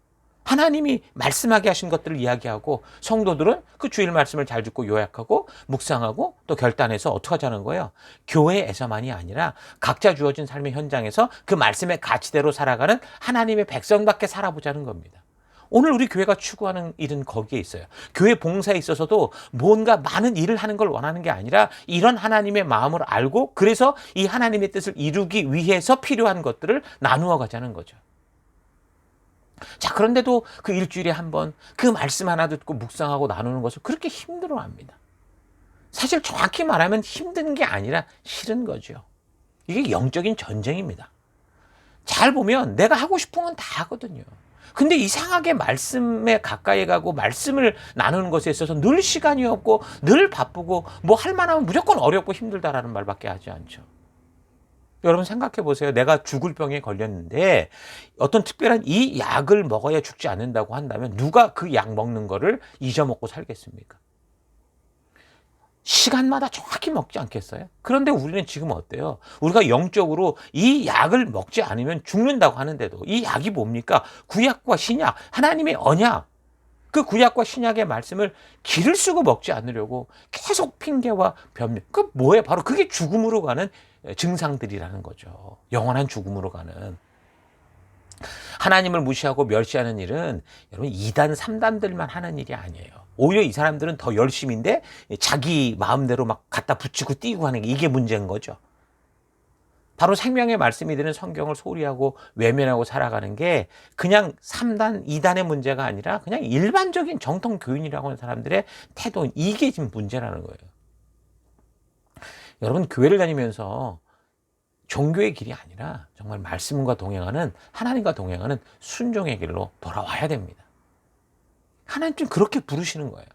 하나님이 말씀하게 하신 것들을 이야기하고 성도들은 그 주일 말씀을 잘 듣고 요약하고 묵상하고 또 결단해서 어떻게 하자는 거예요? 교회에서만이 아니라 각자 주어진 삶의 현장에서 그 말씀의 가치대로 살아가는 하나님의 백성답게 살아보자는 겁니다. 오늘 우리 교회가 추구하는 일은 거기에 있어요. 교회 봉사에 있어서도 뭔가 많은 일을 하는 걸 원하는 게 아니라 이런 하나님의 마음을 알고 그래서 이 하나님의 뜻을 이루기 위해서 필요한 것들을 나누어 가자는 거죠. 자, 그런데도 그 일주일에 한 번 그 말씀 하나 듣고 묵상하고 나누는 것을 그렇게 힘들어합니다. 사실 정확히 말하면 힘든 게 아니라 싫은 거죠. 이게 영적인 전쟁입니다. 잘 보면 내가 하고 싶은 건 다 하거든요. 근데 이상하게 말씀에 가까이 가고 말씀을 나누는 것에 있어서 늘 시간이 없고 늘 바쁘고 뭐 할 만하면 무조건 어렵고 힘들다라는 말밖에 하지 않죠. 여러분 생각해 보세요. 내가 죽을 병에 걸렸는데 어떤 특별한 이 약을 먹어야 죽지 않는다고 한다면 누가 그 약 먹는 거를 잊어먹고 살겠습니까? 시간마다 정확히 먹지 않겠어요? 그런데 우리는 지금 어때요? 우리가 영적으로 이 약을 먹지 않으면 죽는다고 하는데도 이 약이 뭡니까? 구약과 신약, 하나님의 언약. 그 구약과 신약의 말씀을 기를 쓰고 먹지 않으려고 계속 핑계와 변명. 그 뭐예요? 바로 그게 죽음으로 가는 증상들이라는 거죠. 영원한 죽음으로 가는. 하나님을 무시하고 멸시하는 일은 여러분 2단, 3단들만 하는 일이 아니에요. 오히려 이 사람들은 더 열심인데 자기 마음대로 막 갖다 붙이고 띄고 하는 게 이게 문제인 거죠. 바로 생명의 말씀이 되는 성경을 소리하고 외면하고 살아가는 게 그냥 3단, 2단의 문제가 아니라 그냥 일반적인 정통 교인이라고 하는 사람들의 태도, 이게 지금 문제라는 거예요. 여러분 교회를 다니면서 종교의 길이 아니라 정말 말씀과 동행하는, 하나님과 동행하는 순종의 길로 돌아와야 됩니다. 하나님 좀 그렇게 부르시는 거예요.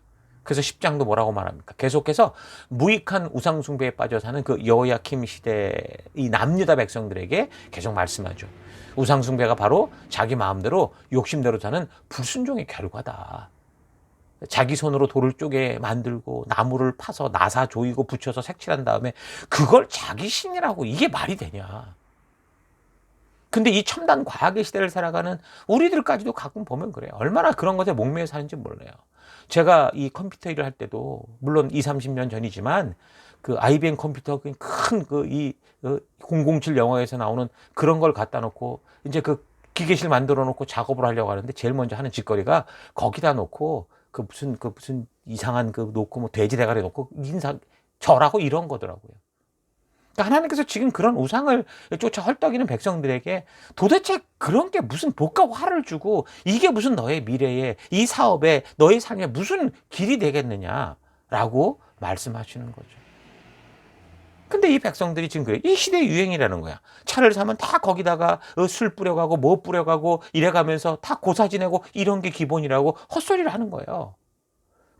그래서 10장도 뭐라고 말합니까? 계속해서 무익한 우상숭배에 빠져 사는 그 여호야킴 시대 이 남유다 백성들에게 계속 말씀하죠. 우상숭배가 바로 자기 마음대로 욕심대로 사는 불순종의 결과다. 자기 손으로 돌을 쪼개 만들고 나무를 파서 나사 조이고 붙여서 색칠한 다음에 그걸 자기 신이라고, 이게 말이 되냐. 근데 이 첨단 과학의 시대를 살아가는 우리들까지도 가끔 보면 그래요. 얼마나 그런 것에 목매여 사는지 몰라요. 제가 이 컴퓨터 일을 할 때도 물론 20, 30년 전이지만 그 IBM 컴퓨터 큰 그 이 007 영화에서 나오는 그런 걸 갖다 놓고 이제 그 기계실 만들어 놓고 작업을 하려고 하는데 제일 먼저 하는 짓거리가 거기다 놓고 그 무슨 이상한 그 놓고 뭐 돼지 대가리 놓고 인상 절하고 이런 거더라고요. 그러니까 하나님께서 지금 그런 우상을 쫓아 헐떡이는 백성들에게 도대체 그런 게 무슨 복과 화를 주고 이게 무슨 너의 미래에, 이 사업에, 너의 삶에 무슨 길이 되겠느냐라고 말씀하시는 거죠. 근데 이 백성들이 지금 그래. 이 시대의 유행이라는 거야. 차를 사면 다 거기다가 술 뿌려가고 뭐 뿌려가고 이래가면서 다 고사 지내고 이런 게 기본이라고 헛소리를 하는 거예요.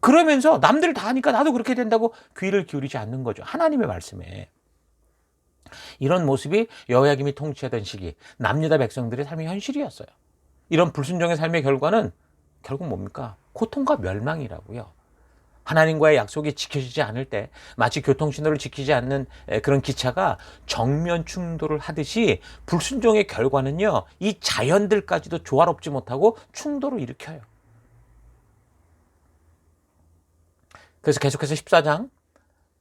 그러면서 남들 다 하니까 나도 그렇게 된다고 귀를 기울이지 않는 거죠. 하나님의 말씀에. 이런 모습이 여호야김이 통치하던 시기 남유다 백성들의 삶의 현실이었어요. 이런 불순종의 삶의 결과는 결국 뭡니까? 고통과 멸망이라고요. 하나님과의 약속이 지켜지지 않을 때 마치 교통신호를 지키지 않는 그런 기차가 정면 충돌을 하듯이 불순종의 결과는요, 이 자연들까지도 조화롭지 못하고 충돌을 일으켜요. 그래서 계속해서 14장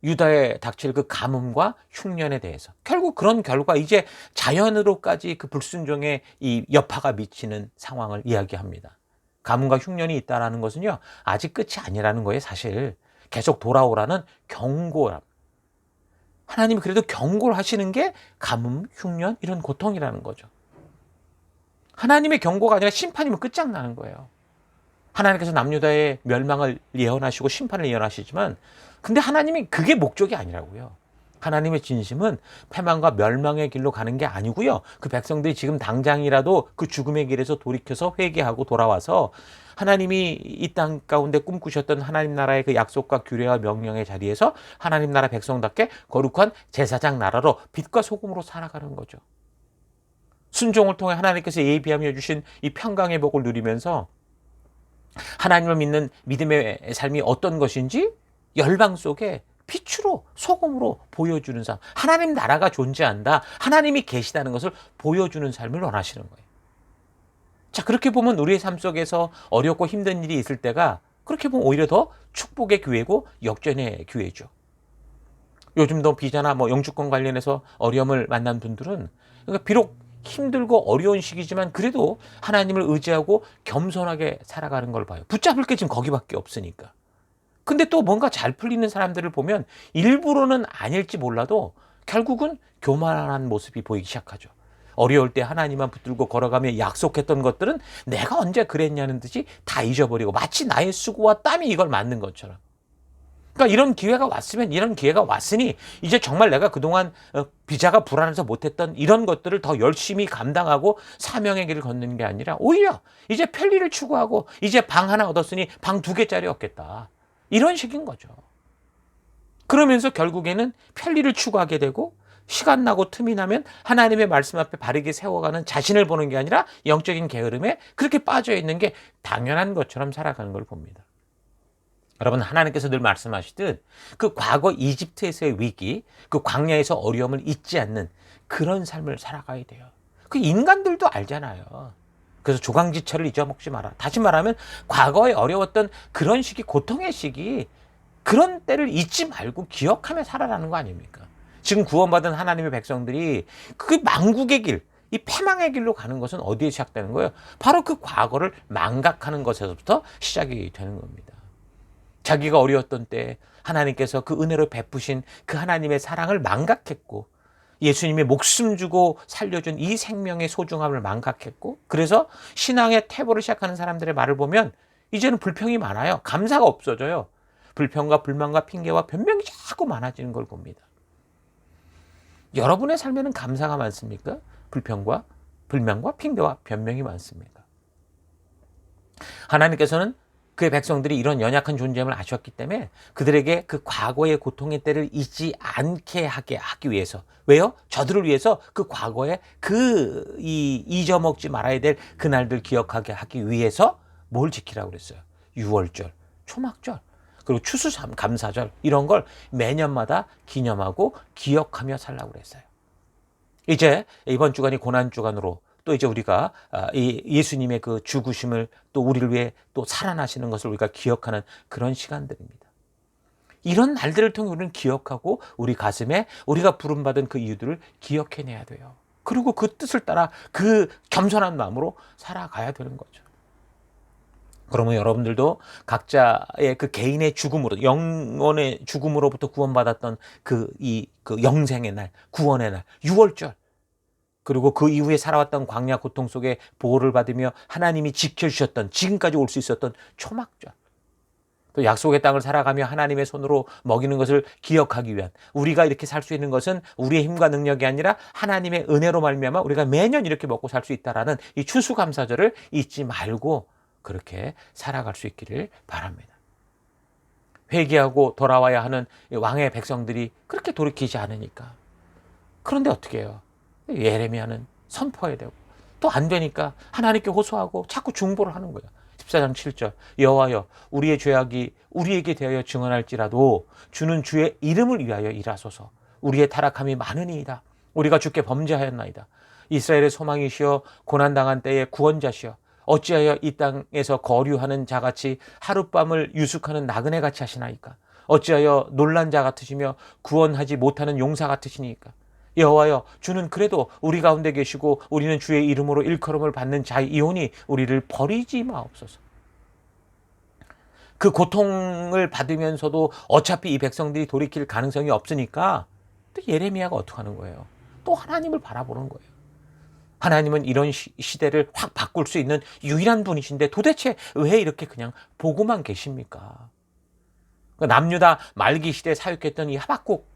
유다에 닥칠 그 가뭄과 흉년에 대해서 결국 그런 결과 이제 자연으로까지 그 불순종의 이 여파가 미치는 상황을 이야기합니다. 가뭄과 흉년이 있다는 것은요 아직 끝이 아니라는 거예요. 사실 계속 돌아오라는 경고랍니다. 하나님이 그래도 경고를 하시는 게 가뭄, 흉년 이런 고통이라는 거죠. 하나님의 경고가 아니라 심판이면 끝장나는 거예요. 하나님께서 남유다의 멸망을 예언하시고 심판을 예언하시지만 근데 하나님이 그게 목적이 아니라고요. 하나님의 진심은 패망과 멸망의 길로 가는 게 아니고요. 그 백성들이 지금 당장이라도 그 죽음의 길에서 돌이켜서 회개하고 돌아와서 하나님이 이 땅 가운데 꿈꾸셨던 하나님 나라의 그 약속과 규례와 명령의 자리에서 하나님 나라 백성답게 거룩한 제사장 나라로 빛과 소금으로 살아가는 거죠. 순종을 통해 하나님께서 예비하며 주신 이 평강의 복을 누리면서 하나님을 믿는 믿음의 삶이 어떤 것인지 열방 속에 빛으로 소금으로 보여주는 삶, 하나님 나라가 존재한다, 하나님이 계시다는 것을 보여주는 삶을 원하시는 거예요. 자, 그렇게 보면 우리의 삶 속에서 어렵고 힘든 일이 있을 때가 그렇게 보면 오히려 더 축복의 기회고 역전의 기회죠. 요즘도 비자나 뭐 영주권 관련해서 어려움을 만난 분들은 그러니까 비록 힘들고 어려운 시기지만 그래도 하나님을 의지하고 겸손하게 살아가는 걸 봐요. 붙잡을 게 지금 거기밖에 없으니까. 근데 또 뭔가 잘 풀리는 사람들을 보면 일부러는 아닐지 몰라도 결국은 교만한 모습이 보이기 시작하죠. 어려울 때 하나님만 붙들고 걸어가며 약속했던 것들은 내가 언제 그랬냐는 듯이 다 잊어버리고 마치 나의 수고와 땀이 이걸 맞는 것처럼. 그러니까 이런 기회가 왔으니 이제 정말 내가 그동안 비자가 불안해서 못했던 이런 것들을 더 열심히 감당하고 사명의 길을 걷는 게 아니라 오히려 이제 편리를 추구하고 이제 방 하나 얻었으니 방 2개짜리 얻겠다. 이런 식인 거죠. 그러면서 결국에는 편리를 추구하게 되고 시간 나고 틈이 나면 하나님의 말씀 앞에 바르게 세워가는 자신을 보는 게 아니라 영적인 게으름에 그렇게 빠져 있는 게 당연한 것처럼 살아가는 걸 봅니다. 여러분, 하나님께서 늘 말씀하시듯 그 과거 이집트에서의 위기, 그 광야에서 어려움을 잊지 않는 그런 삶을 살아가야 돼요. 그 인간들도 알잖아요. 그래서 조강지처를 잊어먹지 마라. 다시 말하면 과거에 어려웠던 그런 시기, 고통의 시기, 그런 때를 잊지 말고 기억하며 살아라는 거 아닙니까? 지금 구원받은 하나님의 백성들이 그 망국의 길, 이 패망의 길로 가는 것은 어디에 시작되는 거예요? 바로 그 과거를 망각하는 것에서부터 시작이 되는 겁니다. 자기가 어려웠던 때 하나님께서 그 은혜로 베푸신 그 하나님의 사랑을 망각했고 예수님이 목숨 주고 살려준 이 생명의 소중함을 망각했고 그래서 신앙의 퇴보를 시작하는 사람들의 말을 보면 이제는 불평이 많아요. 감사가 없어져요. 불평과 불만과 핑계와 변명이 자꾸 많아지는 걸 봅니다. 여러분의 삶에는 감사가 많습니까? 불평과 불만과 핑계와 변명이 많습니까? 하나님께서는 그의 백성들이 이런 연약한 존재임을 아셨기 때문에 그들에게 그 과거의 고통의 때를 잊지 않게 하기 위해서. 왜요? 저들을 위해서 그 과거에 잊어먹지 말아야 될 그날들 기억하게 하기 위해서 뭘 지키라고 그랬어요? 유월절, 초막절, 그리고 추수감사절 이런 걸 매년마다 기념하고 기억하며 살라고 그랬어요. 이제 이번 주간이 고난주간으로 또 이제 우리가 예수님의 그 죽으심을 또 우리를 위해 또 살아나시는 것을 우리가 기억하는 그런 시간들입니다. 이런 날들을 통해 우리는 기억하고 우리 가슴에 우리가 부름받은 그 이유들을 기억해내야 돼요. 그리고 그 뜻을 따라 그 겸손한 마음으로 살아가야 되는 거죠. 그러면 여러분들도 각자의 그 개인의 죽음으로, 영혼의 죽음으로부터 구원받았던 그 영생의 날, 구원의 날, 유월절, 그리고 그 이후에 살아왔던 광야 고통 속에 보호를 받으며 하나님이 지켜주셨던 지금까지 올 수 있었던 초막절, 또 약속의 땅을 살아가며 하나님의 손으로 먹이는 것을 기억하기 위한, 우리가 이렇게 살 수 있는 것은 우리의 힘과 능력이 아니라 하나님의 은혜로 말미암아 우리가 매년 이렇게 먹고 살 수 있다라는 이 추수감사절을 잊지 말고 그렇게 살아갈 수 있기를 바랍니다. 회개하고 돌아와야 하는 왕의 백성들이 그렇게 돌이키지 않으니까. 그런데 어떻게 해요? 예레미야는 선포해야 되고 또 안 되니까 하나님께 호소하고 자꾸 중보를 하는 거예요. 14장 7절 여호와여 우리의 죄악이 우리에게 대하여 증언할지라도 주는 주의 이름을 위하여 일하소서. 우리의 타락함이 많으니이다. 우리가 주께 범죄하였나이다. 이스라엘의 소망이시여 고난당한 때의 구원자시여 어찌하여 이 땅에서 거류하는 자같이 하룻밤을 유숙하는 나그네같이 하시나이까. 어찌하여 놀란 자 같으시며 구원하지 못하는 용사 같으시니까. 여호와여 주는 그래도 우리 가운데 계시고 우리는 주의 이름으로 일컬음을 받는 자이오니 우리를 버리지 마옵소서. 그 고통을 받으면서도 어차피 이 백성들이 돌이킬 가능성이 없으니까 또 예레미야가 어떻게 하는 거예요? 또 하나님을 바라보는 거예요. 하나님은 이런 시대를 확 바꿀 수 있는 유일한 분이신데 도대체 왜 이렇게 그냥 보고만 계십니까? 남유다 말기 시대에 사역했던 이 하박국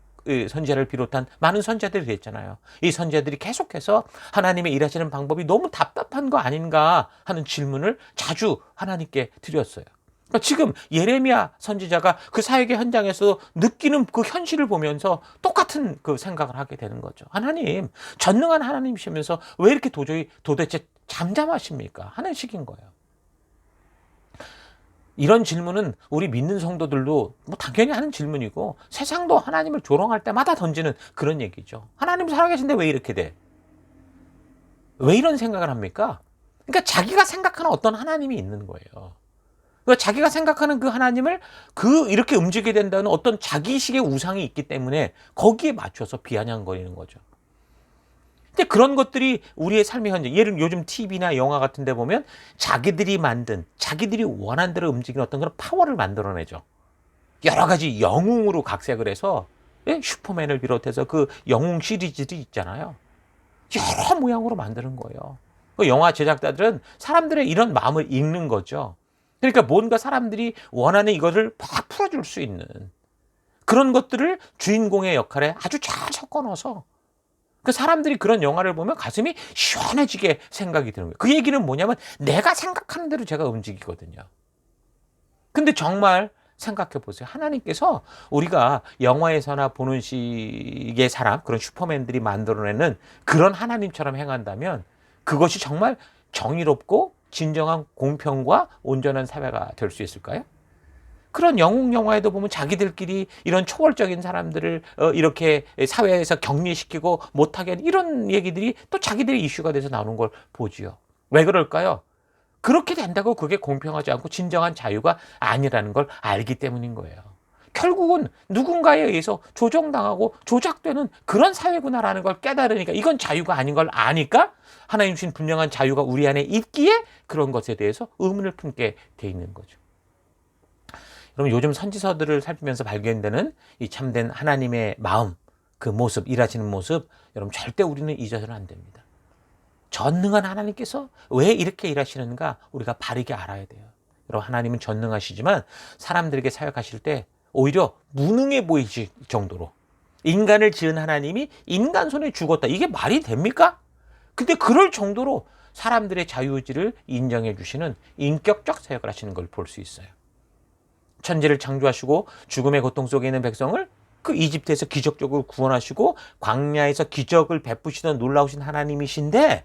선지자를 비롯한 많은 선지자들이 됐잖아요. 이 선지자들이 계속해서 하나님의 일하시는 방법이 너무 답답한 거 아닌가 하는 질문을 자주 하나님께 드렸어요. 그러니까 지금 예레미야 선지자가 그 사역의 현장에서 느끼는 그 현실을 보면서 똑같은 그 생각을 하게 되는 거죠. 하나님, 전능한 하나님이시면서 왜 이렇게 도대체 잠잠하십니까? 하는 식인 거예요. 이런 질문은 우리 믿는 성도들도 뭐 당연히 하는 질문이고 세상도 하나님을 조롱할 때마다 던지는 그런 얘기죠. 하나님 살아계신데 왜 이렇게 돼? 왜 이런 생각을 합니까? 그러니까 자기가 생각하는 어떤 하나님이 있는 거예요. 그러니까 자기가 생각하는 그 하나님을 이렇게 움직이게 된다는 어떤 자기식의 우상이 있기 때문에 거기에 맞춰서 비아냥거리는 거죠. 근데 그런 것들이 우리의 삶의 현재, 예를 요즘 TV나 영화 같은 데 보면 자기들이 만든, 자기들이 원하는 대로 움직이는 어떤 그런 파워를 만들어내죠. 여러 가지 영웅으로 각색을 해서, 예? 슈퍼맨을 비롯해서 그 영웅 시리즈들이 있잖아요. 여러 모양으로 만드는 거예요. 그 영화 제작자들은 사람들의 이런 마음을 읽는 거죠. 그러니까 뭔가 사람들이 원하는 이거를 막 풀어줄 수 있는 그런 것들을 주인공의 역할에 아주 잘 섞어 넣어서 그 사람들이 그런 영화를 보면 가슴이 시원해지게 생각이 드는 거예요. 그 얘기는 뭐냐면 내가 생각하는 대로 제가 움직이거든요. 근데 정말 생각해 보세요. 하나님께서 우리가 영화에서나 보는 식의 사람, 그런 슈퍼맨들이 만들어내는 그런 하나님처럼 행한다면 그것이 정말 정의롭고 진정한 공평과 온전한 사회가 될 수 있을까요? 그런 영웅 영화에도 보면 자기들끼리 이런 초월적인 사람들을 이렇게 사회에서 격리시키고 못하게 하는 이런 얘기들이 또 자기들의 이슈가 돼서 나오는 걸 보지요. 왜 그럴까요? 그렇게 된다고 그게 공평하지 않고 진정한 자유가 아니라는 걸 알기 때문인 거예요. 결국은 누군가에 의해서 조정당하고 조작되는 그런 사회구나라는 걸 깨달으니까 이건 자유가 아닌 걸 아니까 하나님 주신 분명한 자유가 우리 안에 있기에 그런 것에 대해서 의문을 품게 돼 있는 거죠. 여러분 요즘 선지서들을 살피면서 발견되는 이 참된 하나님의 마음, 그 모습, 일하시는 모습 여러분 절대 우리는 잊어서는 안 됩니다. 전능한 하나님께서 왜 이렇게 일하시는가 우리가 바르게 알아야 돼요. 여러분 하나님은 전능하시지만 사람들에게 사역하실 때 오히려 무능해 보이실 정도로 인간을 지은 하나님이 인간 손에 죽었다. 이게 말이 됩니까? 근데 그럴 정도로 사람들의 자유의지를 인정해 주시는 인격적 사역을 하시는 걸 볼 수 있어요. 천지를 창조하시고 죽음의 고통 속에 있는 백성을 그 이집트에서 기적적으로 구원하시고 광야에서 기적을 베푸시던 놀라우신 하나님이신데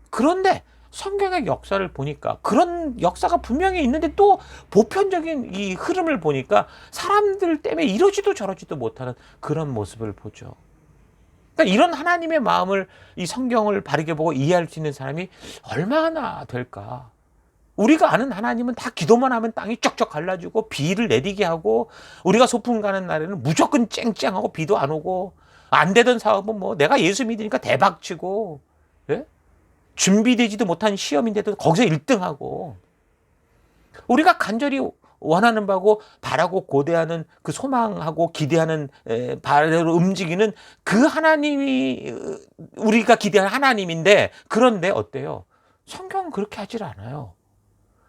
그런데 성경의 역사를 보니까 그런 역사가 분명히 있는데 또 보편적인 이 흐름을 보니까 사람들 때문에 이러지도 저러지도 못하는 그런 모습을 보죠. 그러니까 이런 하나님의 마음을 이 성경을 바르게 보고 이해할 수 있는 사람이 얼마나 될까? 우리가 아는 하나님은 다 기도만 하면 땅이 쩍쩍 갈라지고 비를 내리게 하고 우리가 소풍 가는 날에는 무조건 쨍쨍하고 비도 안 오고 안 되던 사업은 뭐 내가 예수 믿으니까 대박치고 예? 준비되지도 못한 시험인데도 거기서 1등하고 우리가 간절히 원하는 바고 바라고 고대하는 그 소망하고 기대하는 바로 움직이는 그 하나님이 우리가 기대하는 하나님인데 그런데 어때요? 성경은 그렇게 하질 않아요.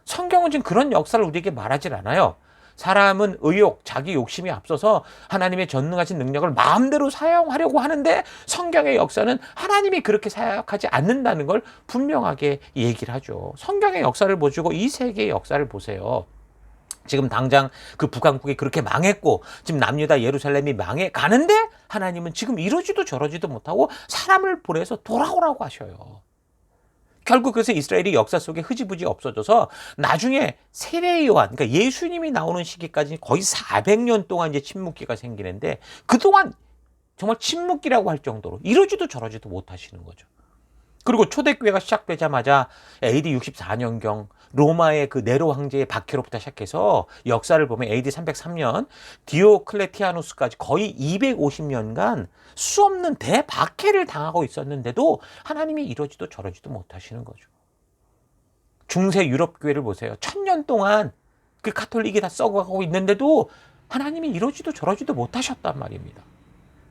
성경은 지금 그런 역사를 우리에게 말하질 않아요. 사람은 의욕, 자기 욕심이 앞서서 하나님의 전능하신 능력을 마음대로 사용하려고 하는데 성경의 역사는 하나님이 그렇게 사역하지 않는다는 걸 분명하게 얘기를 하죠. 성경의 역사를 보시고 이 세계의 역사를 보세요. 지금 당장 그 북한국이 그렇게 망했고 지금 남유다 예루살렘이 망해 가는데 하나님은 지금 이러지도 저러지도 못하고 사람을 보내서 돌아오라고 하셔요. 결국 그래서 이스라엘이 역사 속에 흐지부지 없어져서 나중에 세례 요한, 그러니까 예수님이 나오는 시기까지 거의 400년 동안 이제 침묵기가 생기는데 그동안 정말 침묵기라고 할 정도로 이러지도 저러지도 못하시는 거죠. 그리고 초대교회가 시작되자마자 AD 64년경 로마의 그 네로 황제의 박해로부터 시작해서 역사를 보면 AD 303년 디오클레티아누스까지 거의 250년간 수없는 대박해를 당하고 있었는데도 하나님이 이러지도 저러지도 못하시는 거죠. 중세 유럽 교회를 보세요. 1000년 동안 그 가톨릭이 다 썩어가고 있는데도 하나님이 이러지도 저러지도 못하셨단 말입니다.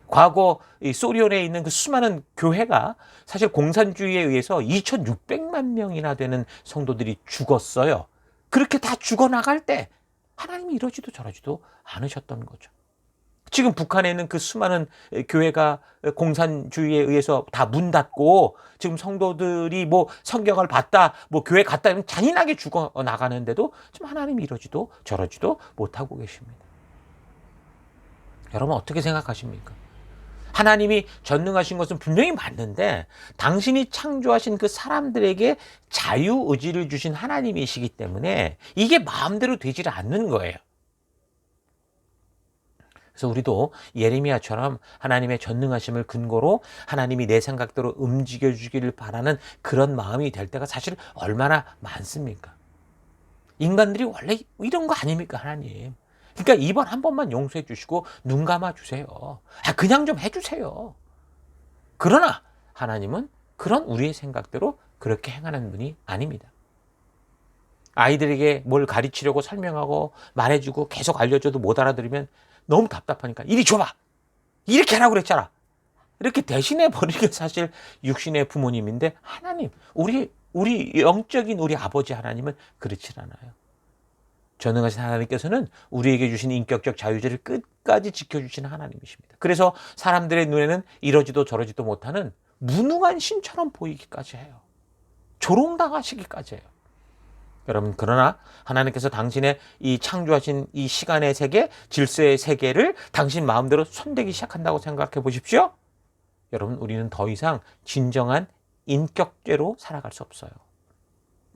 과거 이 소련에 있는 그 수많은 교회가 사실 공산주의에 의해서 2600만 명이나 되는 성도들이 죽었어요. 그렇게 다 죽어나갈 때 하나님이 이러지도 저러지도 않으셨던 거죠. 지금 북한에 있는 그 수많은 교회가 공산주의에 의해서 다 문 닫고 지금 성도들이 뭐 성경을 봤다, 뭐 교회 갔다 이러면 잔인하게 죽어나가는데도 지금 하나님이 이러지도 저러지도 못하고 계십니다. 여러분 어떻게 생각하십니까? 하나님이 전능하신 것은 분명히 맞는데 당신이 창조하신 그 사람들에게 자유의지를 주신 하나님이시기 때문에 이게 마음대로 되질 않는 거예요. 그래서 우리도 예레미야처럼 하나님의 전능하심을 근거로 하나님이 내 생각대로 움직여주기를 바라는 그런 마음이 될 때가 사실 얼마나 많습니까? 인간들이 원래 이런 거 아닙니까 하나님? 그러니까 이번 한 번만 용서해 주시고 눈 감아 주세요. 그냥 좀 해주세요. 그러나 하나님은 그런 우리의 생각대로 그렇게 행하는 분이 아닙니다. 아이들에게 뭘 가르치려고 설명하고 말해주고 계속 알려줘도 못 알아들으면 너무 답답하니까 이리 줘봐, 이렇게 하라고 그랬잖아, 이렇게 대신해 버리는 게 사실 육신의 부모님인데, 하나님, 우리 영적인 우리 아버지 하나님은 그렇지 않아요. 전능하신 하나님께서는 우리에게 주신 인격적 자유제를 끝까지 지켜주시는 하나님이십니다. 그래서 사람들의 눈에는 이러지도 저러지도 못하는 무능한 신처럼 보이기까지 해요. 조롱당하시기까지 해요. 여러분, 그러나 하나님께서 당신의 이 창조하신 이 시간의 세계, 질서의 세계를 당신 마음대로 손대기 시작한다고 생각해 보십시오. 여러분, 우리는 더 이상 진정한 인격죄로 살아갈 수 없어요.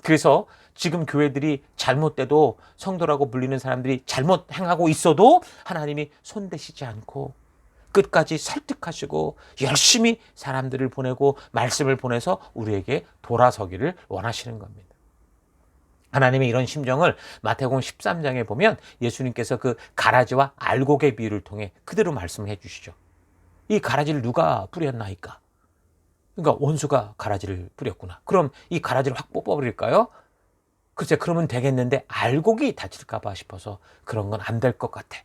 그래서 지금 교회들이 잘못돼도, 성도라고 불리는 사람들이 잘못 행하고 있어도 하나님이 손대시지 않고 끝까지 설득하시고 열심히 사람들을 보내고 말씀을 보내서 우리에게 돌아서기를 원하시는 겁니다. 하나님의 이런 심정을 마태복음 13장에 보면 예수님께서 그 가라지와 알곡의 비유를 통해 그대로 말씀을 해 주시죠. 이 가라지를 누가 뿌렸나이까? 그러니까 원수가 가라지를 뿌렸구나. 그럼 이 가라지를 확 뽑아버릴까요? 글쎄, 그러면 되겠는데 알곡이 다칠까 봐 싶어서 그런 건 안 될 것 같아.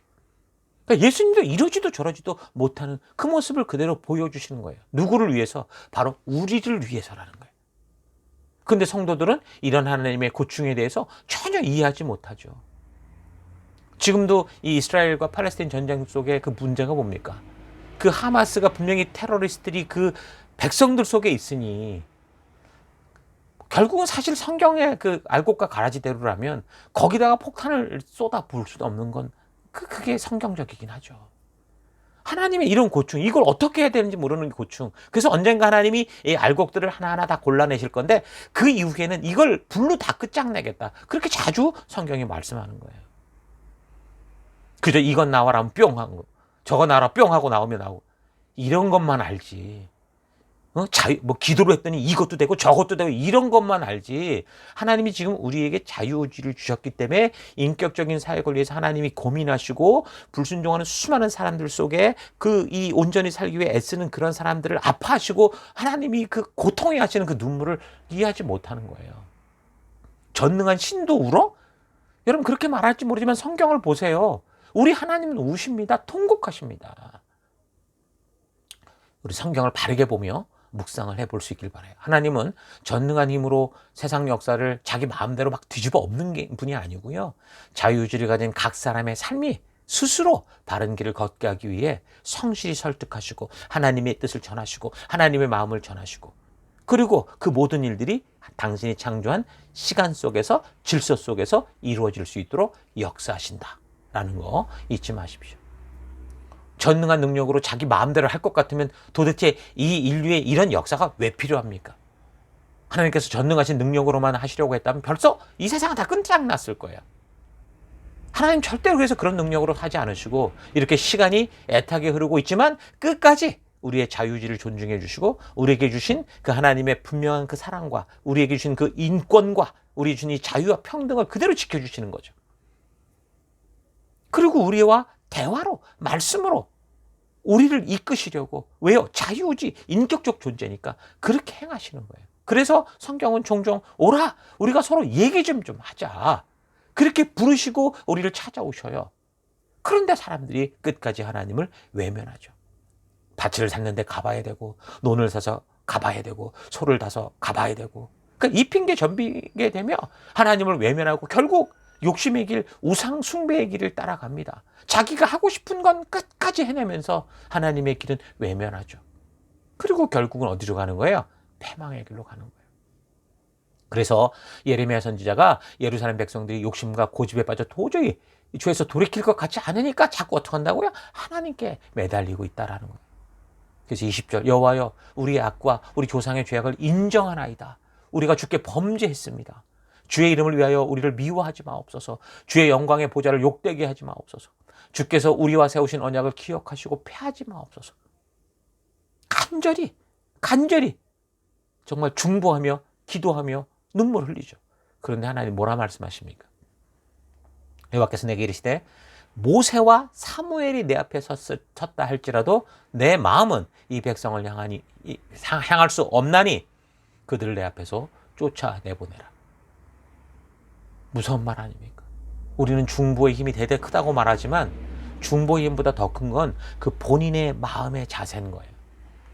그러니까 예수님도 이러지도 저러지도 못하는 그 모습을 그대로 보여주시는 거예요. 누구를 위해서? 바로 우리를 위해서라는 거예요. 그런데 성도들은 이런 하나님의 고충에 대해서 전혀 이해하지 못하죠. 지금도 이 이스라엘과 팔레스타인 전쟁 속에 그 문제가 뭡니까? 그 하마스가 분명히 테러리스트들이 그 백성들 속에 있으니, 결국은 사실 성경의 그 알곡과 가라지대로라면 거기다가 폭탄을 쏟아 부을 수도 없는 건 그게 성경적이긴 하죠. 하나님의 이런 고충, 이걸 어떻게 해야 되는지 모르는 고충. 그래서 언젠가 하나님이 이 알곡들을 하나하나 다 골라내실 건데 그 이후에는 이걸 불로 다 끝장내겠다. 그렇게 자주 성경이 말씀하는 거예요. 그저 이건 나와라 하면 뿅 하고, 저거 나와라 뿅 하고 나오면 나오고, 이런 것만 알지. 기도를 했더니 이것도 되고 저것도 되고 이런 것만 알지. 하나님이 지금 우리에게 자유의지를 주셨기 때문에 인격적인 사역을 위해서 하나님이 고민하시고 불순종하는 수많은 사람들 속에 이 온전히 살기 위해 애쓰는 그런 사람들을 아파하시고 하나님이 그 고통해 하시는 그 눈물을 이해하지 못하는 거예요. 전능한 신도 울어? 여러분, 그렇게 말할지 모르지만 성경을 보세요. 우리 하나님은 우십니다. 통곡하십니다. 우리 성경을 바르게 보며 묵상을 해볼 수 있길 바라요. 하나님은 전능한 힘으로 세상 역사를 자기 마음대로 막 뒤집어 엎는 분이 아니고요. 자유의지를 가진 각 사람의 삶이 스스로 바른 길을 걷게 하기 위해 성실히 설득하시고 하나님의 뜻을 전하시고 하나님의 마음을 전하시고, 그리고 그 모든 일들이 당신이 창조한 시간 속에서 질서 속에서 이루어질 수 있도록 역사하신다라는 거 잊지 마십시오. 전능한 능력으로 자기 마음대로 할 것 같으면 도대체 이 인류의 이런 역사가 왜 필요합니까? 하나님께서 전능하신 능력으로만 하시려고 했다면 벌써 이 세상은 다 끝장났을 거예요. 하나님 절대로 그래서 그런 능력으로 하지 않으시고 이렇게 시간이 애타게 흐르고 있지만 끝까지 우리의 자유의지를 존중해 주시고 우리에게 주신 그 하나님의 분명한 그 사랑과 우리에게 주신 그 인권과 우리 주신 이 자유와 평등을 그대로 지켜주시는 거죠. 그리고 우리와 대화로, 말씀으로 우리를 이끄시려고, 왜요? 자유의지, 인격적 존재니까 그렇게 행하시는 거예요. 그래서 성경은 종종 오라, 우리가 서로 얘기 좀 하자, 그렇게 부르시고 우리를 찾아오셔요. 그런데 사람들이 끝까지 하나님을 외면하죠. 밭을 샀는데 가봐야 되고, 논을 사서 가봐야 되고, 소를 타서 가봐야 되고, 그러니까 이 핑계 전비게 되며 하나님을 외면하고 결국 욕심의 길, 우상 숭배의 길을 따라갑니다. 자기가 하고 싶은 건 끝까지 해내면서 하나님의 길은 외면하죠. 그리고 결국은 어디로 가는 거예요? 패망의 길로 가는 거예요. 그래서 예레미야 선지자가 예루살렘 백성들이 욕심과 고집에 빠져 도저히 주에서 돌이킬 것 같지 않으니까 자꾸 어떻게 한다고요? 하나님께 매달리고 있다라는 거예요. 그래서 20절, 여호와여, 우리의 악과 우리 조상의 죄악을 인정하나이다. 우리가 주께 범죄했습니다. 주의 이름을 위하여 우리를 미워하지 마옵소서. 주의 영광의 보좌를 욕되게 하지 마옵소서. 주께서 우리와 세우신 언약을 기억하시고 패하지 마옵소서. 간절히 정말 중보하며 기도하며 눈물 흘리죠. 그런데 하나님 뭐라 말씀하십니까? 여호와께서 내게 이르시되 모세와 사무엘이 내 앞에 섰다 할지라도 내 마음은 이 백성을 향할 수 없나니 그들을 내 앞에서 쫓아내보내라. 무서운 말 아닙니까? 우리는 중보의 힘이 대대 크다고 말하지만 중보의 힘보다 더 큰 건 그 본인의 마음의 자세인 거예요.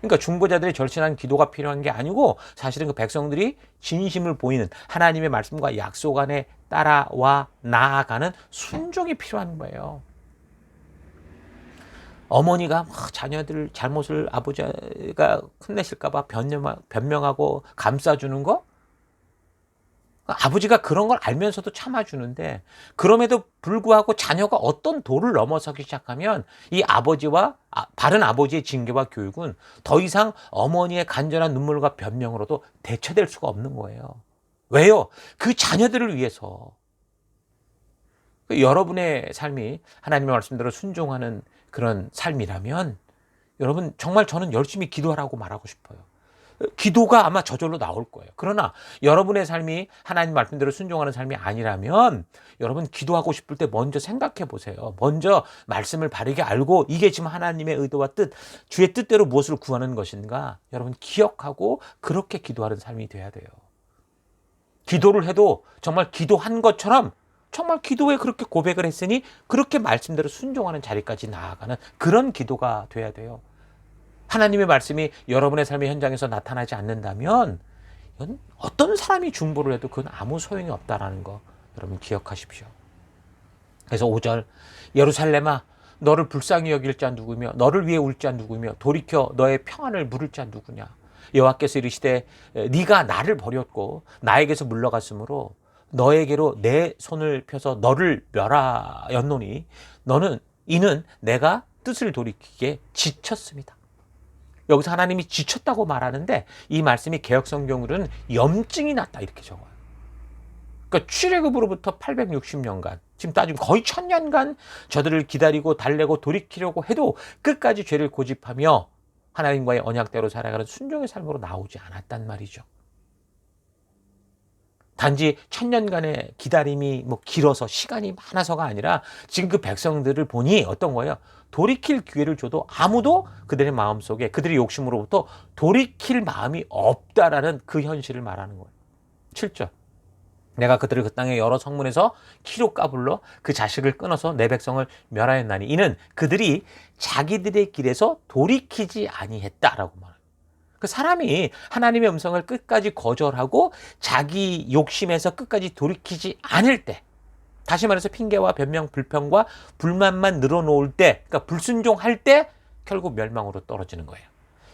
그러니까 중보자들의 절실한 기도가 필요한 게 아니고 사실은 그 백성들이 진심을 보이는 하나님의 말씀과 약속 안에 따라와 나아가는 순종이 필요한 거예요. 어머니가 자녀들 잘못을 아버지가 혼내실까 봐 변명하고 감싸주는 거? 아버지가 그런 걸 알면서도 참아주는데 그럼에도 불구하고 자녀가 어떤 도를 넘어서기 시작하면 이 아버지와 바른 아버지의 징계와 교육은 더 이상 어머니의 간절한 눈물과 변명으로도 대처될 수가 없는 거예요. 왜요? 그 자녀들을 위해서. 여러분의 삶이 하나님의 말씀대로 순종하는 그런 삶이라면 여러분 정말 저는 열심히 기도하라고 말하고 싶어요. 기도가 아마 저절로 나올 거예요. 그러나 여러분의 삶이 하나님 말씀대로 순종하는 삶이 아니라면 여러분 기도하고 싶을 때 먼저 생각해 보세요. 먼저 말씀을 바르게 알고 이게 지금 하나님의 의도와 뜻, 주의 뜻대로 무엇을 구하는 것인가 여러분 기억하고 그렇게 기도하는 삶이 돼야 돼요. 기도를 해도 정말 기도한 것처럼 정말 기도에 그렇게 고백을 했으니 그렇게 말씀대로 순종하는 자리까지 나아가는 그런 기도가 돼야 돼요. 하나님의 말씀이 여러분의 삶의 현장에서 나타나지 않는다면 이건 어떤 사람이 중보를 해도 그건 아무 소용이 없다라는 거 여러분 기억하십시오. 그래서 5절 예루살렘아 너를 불쌍히 여길 자 누구며 너를 위해 울 자 누구며 돌이켜 너의 평안을 물을 자 누구냐. 여호와께서 이르시되 네가 나를 버렸고 나에게서 물러갔으므로 너에게로 내 손을 펴서 너를 멸하였노니 이는 내가 뜻을 돌이키기에 지쳤습니다. 여기서 하나님이 지쳤다고 말하는데 이 말씀이 개역성경으로는 염증이 났다 이렇게 적어요. 그러니까 출애굽으로부터 860년간 지금 따지면 거의 1000년간 저들을 기다리고 달래고 돌이키려고 해도 끝까지 죄를 고집하며 하나님과의 언약대로 살아가는 순종의 삶으로 나오지 않았단 말이죠. 단지 1000년간의 기다림이 길어서 시간이 많아서가 아니라 지금 그 백성들을 보니 어떤 거예요? 돌이킬 기회를 줘도 아무도 그들의 마음속에 그들의 욕심으로부터 돌이킬 마음이 없다라는 그 현실을 말하는 거예요. 7절 내가 그들을 그 땅의 여러 성문에서 키로 까불러 그 자식을 끊어서 내 백성을 멸하였나니 이는 그들이 자기들의 길에서 돌이키지 아니했다라고 말해요. 그 사람이 하나님의 음성을 끝까지 거절하고 자기 욕심에서 끝까지 돌이키지 않을 때 다시 말해서 핑계와 변명, 불평과 불만만 늘어놓을 때 그러니까 불순종할 때 결국 멸망으로 떨어지는 거예요.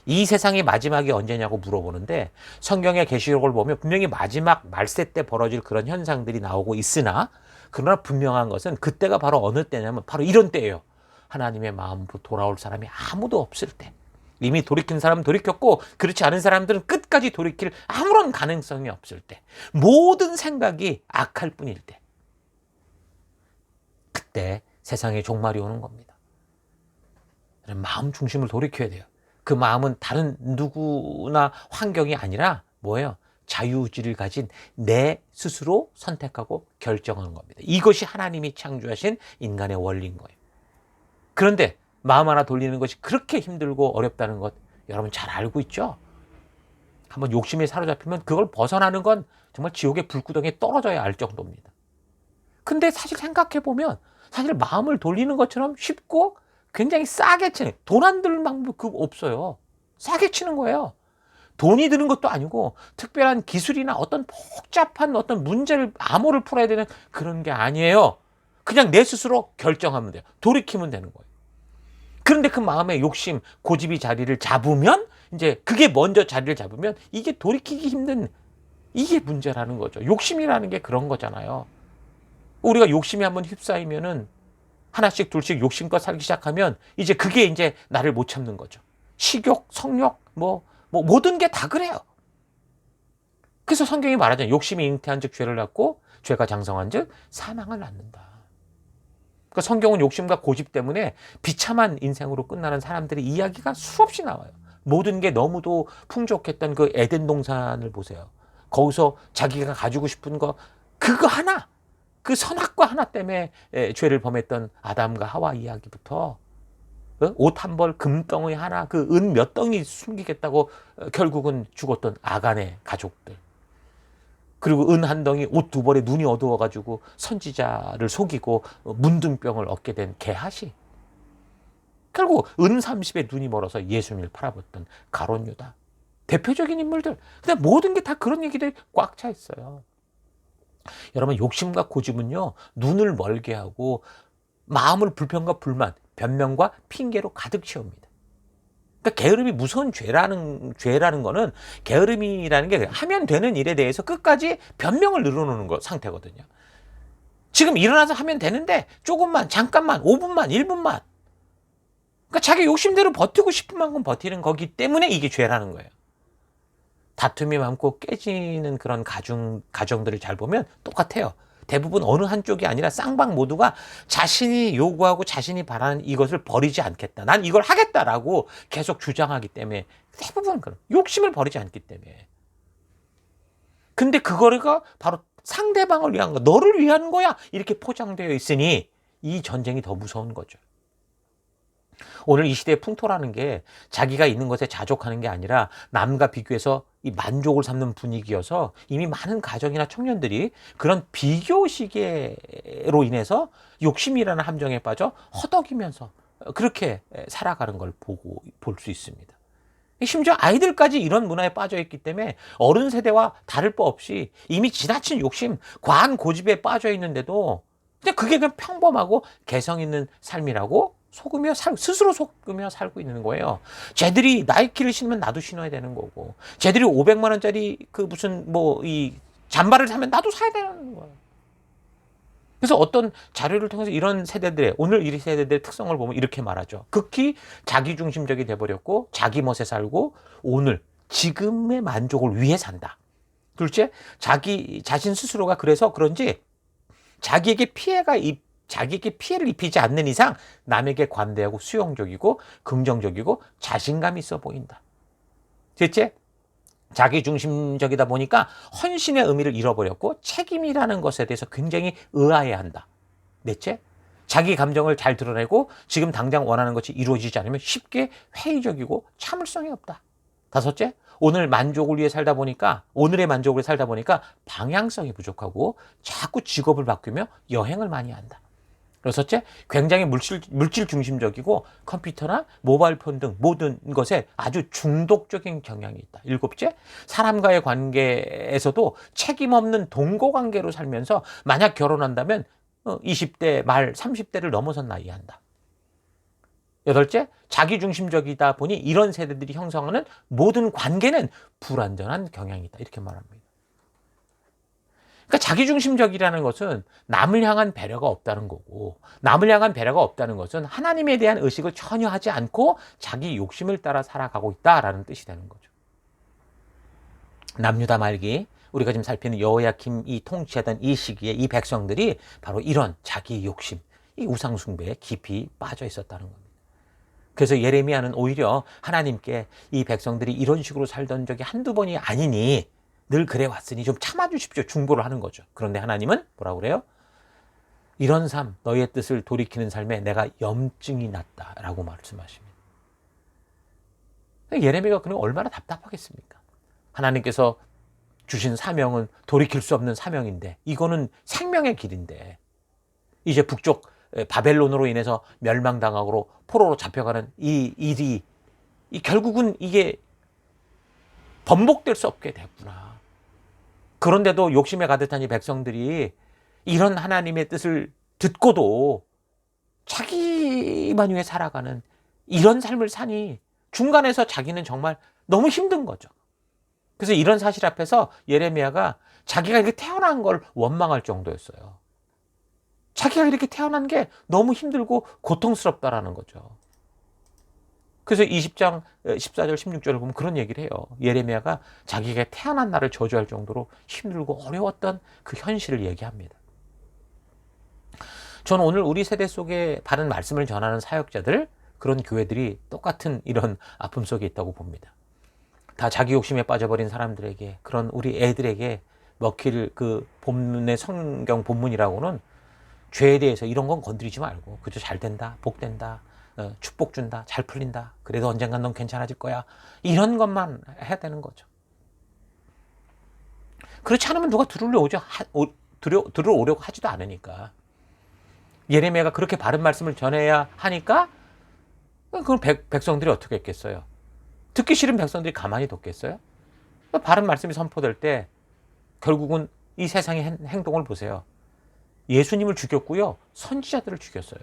이 세상의 마지막이 언제냐고 물어보는데 성경의 계시록을 보면 분명히 마지막 말세 때 벌어질 그런 현상들이 나오고 있으나 그러나 분명한 것은 그때가 바로 어느 때냐면 바로 이런 때예요. 하나님의 마음으로 돌아올 사람이 아무도 없을 때. 이미 돌이킨 사람은 돌이켰고 그렇지 않은 사람들은 끝까지 돌이킬 아무런 가능성이 없을 때 모든 생각이 악할 뿐일 때 그때 세상의 종말이 오는 겁니다. 마음 중심을 돌이켜야 돼요. 그 마음은 다른 누구나 환경이 아니라 뭐예요? 자유의지를 가진 내 스스로 선택하고 결정하는 겁니다. 이것이 하나님이 창조하신 인간의 원리인 거예요. 그런데 마음 하나 돌리는 것이 그렇게 힘들고 어렵다는 것 여러분 잘 알고 있죠? 한번 욕심에 사로잡히면 그걸 벗어나는 건 정말 지옥의 불구덩이에 떨어져야 알 정도입니다. 근데 사실 생각해보면 사실 마음을 돌리는 것처럼 쉽고 굉장히 싸게 치는 돈 안 들 방법 그거 없어요. 싸게 치는 거예요. 돈이 드는 것도 아니고 특별한 기술이나 어떤 복잡한 어떤 문제를 암호를 풀어야 되는 그런 게 아니에요. 그냥 내 스스로 결정하면 돼요. 돌이키면 되는 거예요. 그런데 그 마음의 욕심, 고집이 자리를 잡으면 이제 그게 먼저 자리를 잡으면 이게 돌이키기 힘든 이게 문제라는 거죠. 욕심이라는 게 그런 거잖아요. 우리가 욕심이 한번 휩싸이면은 하나씩 둘씩 욕심껏 살기 시작하면 이제 그게 이제 나를 못 참는 거죠. 식욕, 성욕, 모든 게 다 그래요. 그래서 성경이 말하잖아요. 욕심이 잉태한 즉 죄를 낳고 죄가 장성한 즉 사망을 낳는다. 그러니까 성경은 욕심과 고집 때문에 비참한 인생으로 끝나는 사람들의 이야기가 수없이 나와요. 모든 게 너무도 풍족했던 그 에덴 동산을 보세요. 거기서 자기가 가지고 싶은 거 그거 하나 그 선악과 하나 때문에 죄를 범했던 아담과 하와 이야기부터 옷 한 벌, 금덩이 하나, 그 은 몇 덩이 숨기겠다고 결국은 죽었던 아간의 가족들. 그리고 은 한 덩이, 옷 두 벌에 눈이 어두워가지고 선지자를 속이고 문둥병을 얻게 된 게하시. 결국 은 30에 눈이 멀어서 예수님을 팔아봤던 가룟 유다. 대표적인 인물들. 근데 모든 게 다 그런 얘기들이 꽉 차 있어요. 여러분, 욕심과 고집은요, 눈을 멀게 하고 마음을 불평과 불만, 변명과 핑계로 가득 채웁니다. 그러니까 게으름이 무서운 죄라는 거는, 게으름이라는 게 하면 되는 일에 대해서 끝까지 변명을 늘어놓는 상태거든요. 지금 일어나서 하면 되는데 조금만, 잠깐만, 5분만, 1분만. 그러니까 자기 욕심대로 버티고 싶은 만큼 버티는 거기 때문에 이게 죄라는 거예요. 다툼이 많고 깨지는 그런 가정들을 잘 보면 똑같아요. 대부분 어느 한쪽이 아니라 쌍방 모두가 자신이 요구하고 자신이 바라는 이것을 버리지 않겠다. 난 이걸 하겠다라고 계속 주장하기 때문에 대부분 그런 욕심을 버리지 않기 때문에. 근데 그거가 바로 상대방을 위한 거, 너를 위한 거야. 이렇게 포장되어 있으니 이 전쟁이 더 무서운 거죠. 오늘 이 시대의 풍토라는 게 자기가 있는 것에 자족하는 게 아니라 남과 비교해서 이 만족을 삼는 분위기여서 이미 많은 가정이나 청년들이 그런 비교시계로 인해서 욕심이라는 함정에 빠져 허덕이면서 그렇게 살아가는 걸 볼 수 있습니다. 심지어 아이들까지 이런 문화에 빠져 있기 때문에 어른 세대와 다를 바 없이 이미 지나친 욕심, 과한 고집에 빠져 있는데도 그냥 그게 그냥 평범하고 개성 있는 삶이라고 스스로 속으며 살고 있는 거예요. 쟤들이 나이키를 신으면 나도 신어야 되는 거고, 쟤들이 500만 원짜리 그 무슨 이 잠바를 사면 나도 사야 되는 거예요. 그래서 어떤 자료를 통해서 이런 세대들의, 오늘 이 세대들의 특성을 보면 이렇게 말하죠. 극히 자기중심적이 돼버렸고 자기 멋에 살고 오늘 지금의 만족을 위해 산다. 둘째, 자신 스스로가 그래서 그런지 자기에게 피해를 입히지 않는 이상 남에게 관대하고 수용적이고 긍정적이고 자신감 있어 보인다. 셋째, 자기중심적이다 보니까 헌신의 의미를 잃어버렸고 책임이라는 것에 대해서 굉장히 의아해한다. 넷째, 자기 감정을 잘 드러내고 지금 당장 원하는 것이 이루어지지 않으면 쉽게 회의적이고 참을성이 없다. 다섯째, 오늘의 만족을 살다 보니까 방향성이 부족하고 자꾸 직업을 바꾸며 여행을 많이 한다. 여섯째, 굉장히 물질 중심적이고 컴퓨터나 모바일폰 등 모든 것에 아주 중독적인 경향이 있다. 일곱째, 사람과의 관계에서도 책임 없는 동거관계로 살면서 만약 결혼한다면 20대 말 30대를 넘어선 나이에 한다. 여덟째, 자기중심적이다 보니 이런 세대들이 형성하는 모든 관계는 불완전한 경향이 있다. 이렇게 말합니다. 그러니까 자기중심적이라는 것은 남을 향한 배려가 없다는 거고, 남을 향한 배려가 없다는 것은 하나님에 대한 의식을 전혀 하지 않고 자기 욕심을 따라 살아가고 있다라는 뜻이 되는 거죠. 남유다 말기, 우리가 지금 살피는 여호야김이 통치하던 이 시기에 이 백성들이 바로 이런 자기 욕심, 이 우상숭배에 깊이 빠져 있었다는 겁니다. 그래서 예레미야는 오히려 하나님께 이 백성들이 이런 식으로 살던 적이 한두 번이 아니니 늘 그래왔으니 좀 참아주십시오. 중보를 하는 거죠. 그런데 하나님은 뭐라고 그래요? 이런 삶, 너희의 뜻을 돌이키는 삶에 내가 염증이 났다라고 말씀하십니다. 예레미야가 그럼 얼마나 답답하겠습니까? 하나님께서 주신 사명은 돌이킬 수 없는 사명인데, 이거는 생명의 길인데, 이제 북쪽 바벨론으로 인해서 멸망당하고 포로로 잡혀가는 이 일이 결국은 이게 번복될 수 없게 됐구나. 그런데도 욕심에 가득한 이 백성들이 이런 하나님의 뜻을 듣고도 자기만 위해 살아가는 이런 삶을 사니 중간에서 자기는 정말 너무 힘든 거죠. 그래서 이런 사실 앞에서 예레미야가 자기가 이렇게 태어난 걸 원망할 정도였어요. 자기가 이렇게 태어난 게 너무 힘들고 고통스럽다라는 거죠. 그래서 20장 14절 16절을 보면 그런 얘기를 해요. 예레미야가 자기가 태어난 날을 저주할 정도로 힘들고 어려웠던 그 현실을 얘기합니다. 저는 오늘 우리 세대 속에 바른 말씀을 전하는 사역자들, 그런 교회들이 똑같은 이런 아픔 속에 있다고 봅니다. 다 자기 욕심에 빠져버린 사람들에게, 그런 우리 애들에게 먹힐 그 본문의 성경 본문이라고는 죄에 대해서 이런 건 건드리지 말고 그저 잘 된다, 복 된다, 축복 준다, 잘 풀린다, 그래도 언젠간 넌 괜찮아질 거야, 이런 것만 해야 되는 거죠. 그렇지 않으면 누가 들어오려고 하지도 않으니까. 예레미야가 그렇게 바른 말씀을 전해야 하니까 그럼 백성들이 어떻게 했겠어요? 듣기 싫은 백성들이 가만히 뒀겠어요? 바른 말씀이 선포될 때 결국은 이 세상의 행동을 보세요. 예수님을 죽였고요, 선지자들을 죽였어요.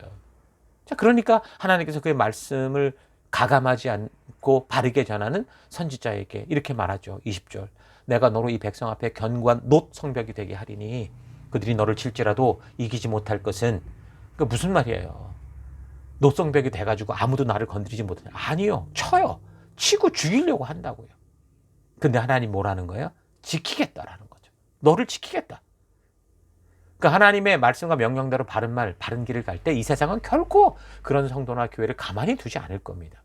자, 그러니까 하나님께서 그의 말씀을 가감하지 않고 바르게 전하는 선지자에게 이렇게 말하죠. 20절. 내가 너로 이 백성 앞에 견고한 놋 성벽이 되게 하리니 그들이 너를 칠지라도 이기지 못할 것은, 그 무슨 말이에요? 놋 성벽이 돼가지고 아무도 나를 건드리지 못하냐? 아니요, 쳐요. 치고 죽이려고 한다고요. 근데 하나님 뭐라는 거예요? 지키겠다라는 거죠. 너를 지키겠다. 그러니까 하나님의 말씀과 명령대로 바른 말, 바른 길을 갈 때 이 세상은 결코 그런 성도나 교회를 가만히 두지 않을 겁니다.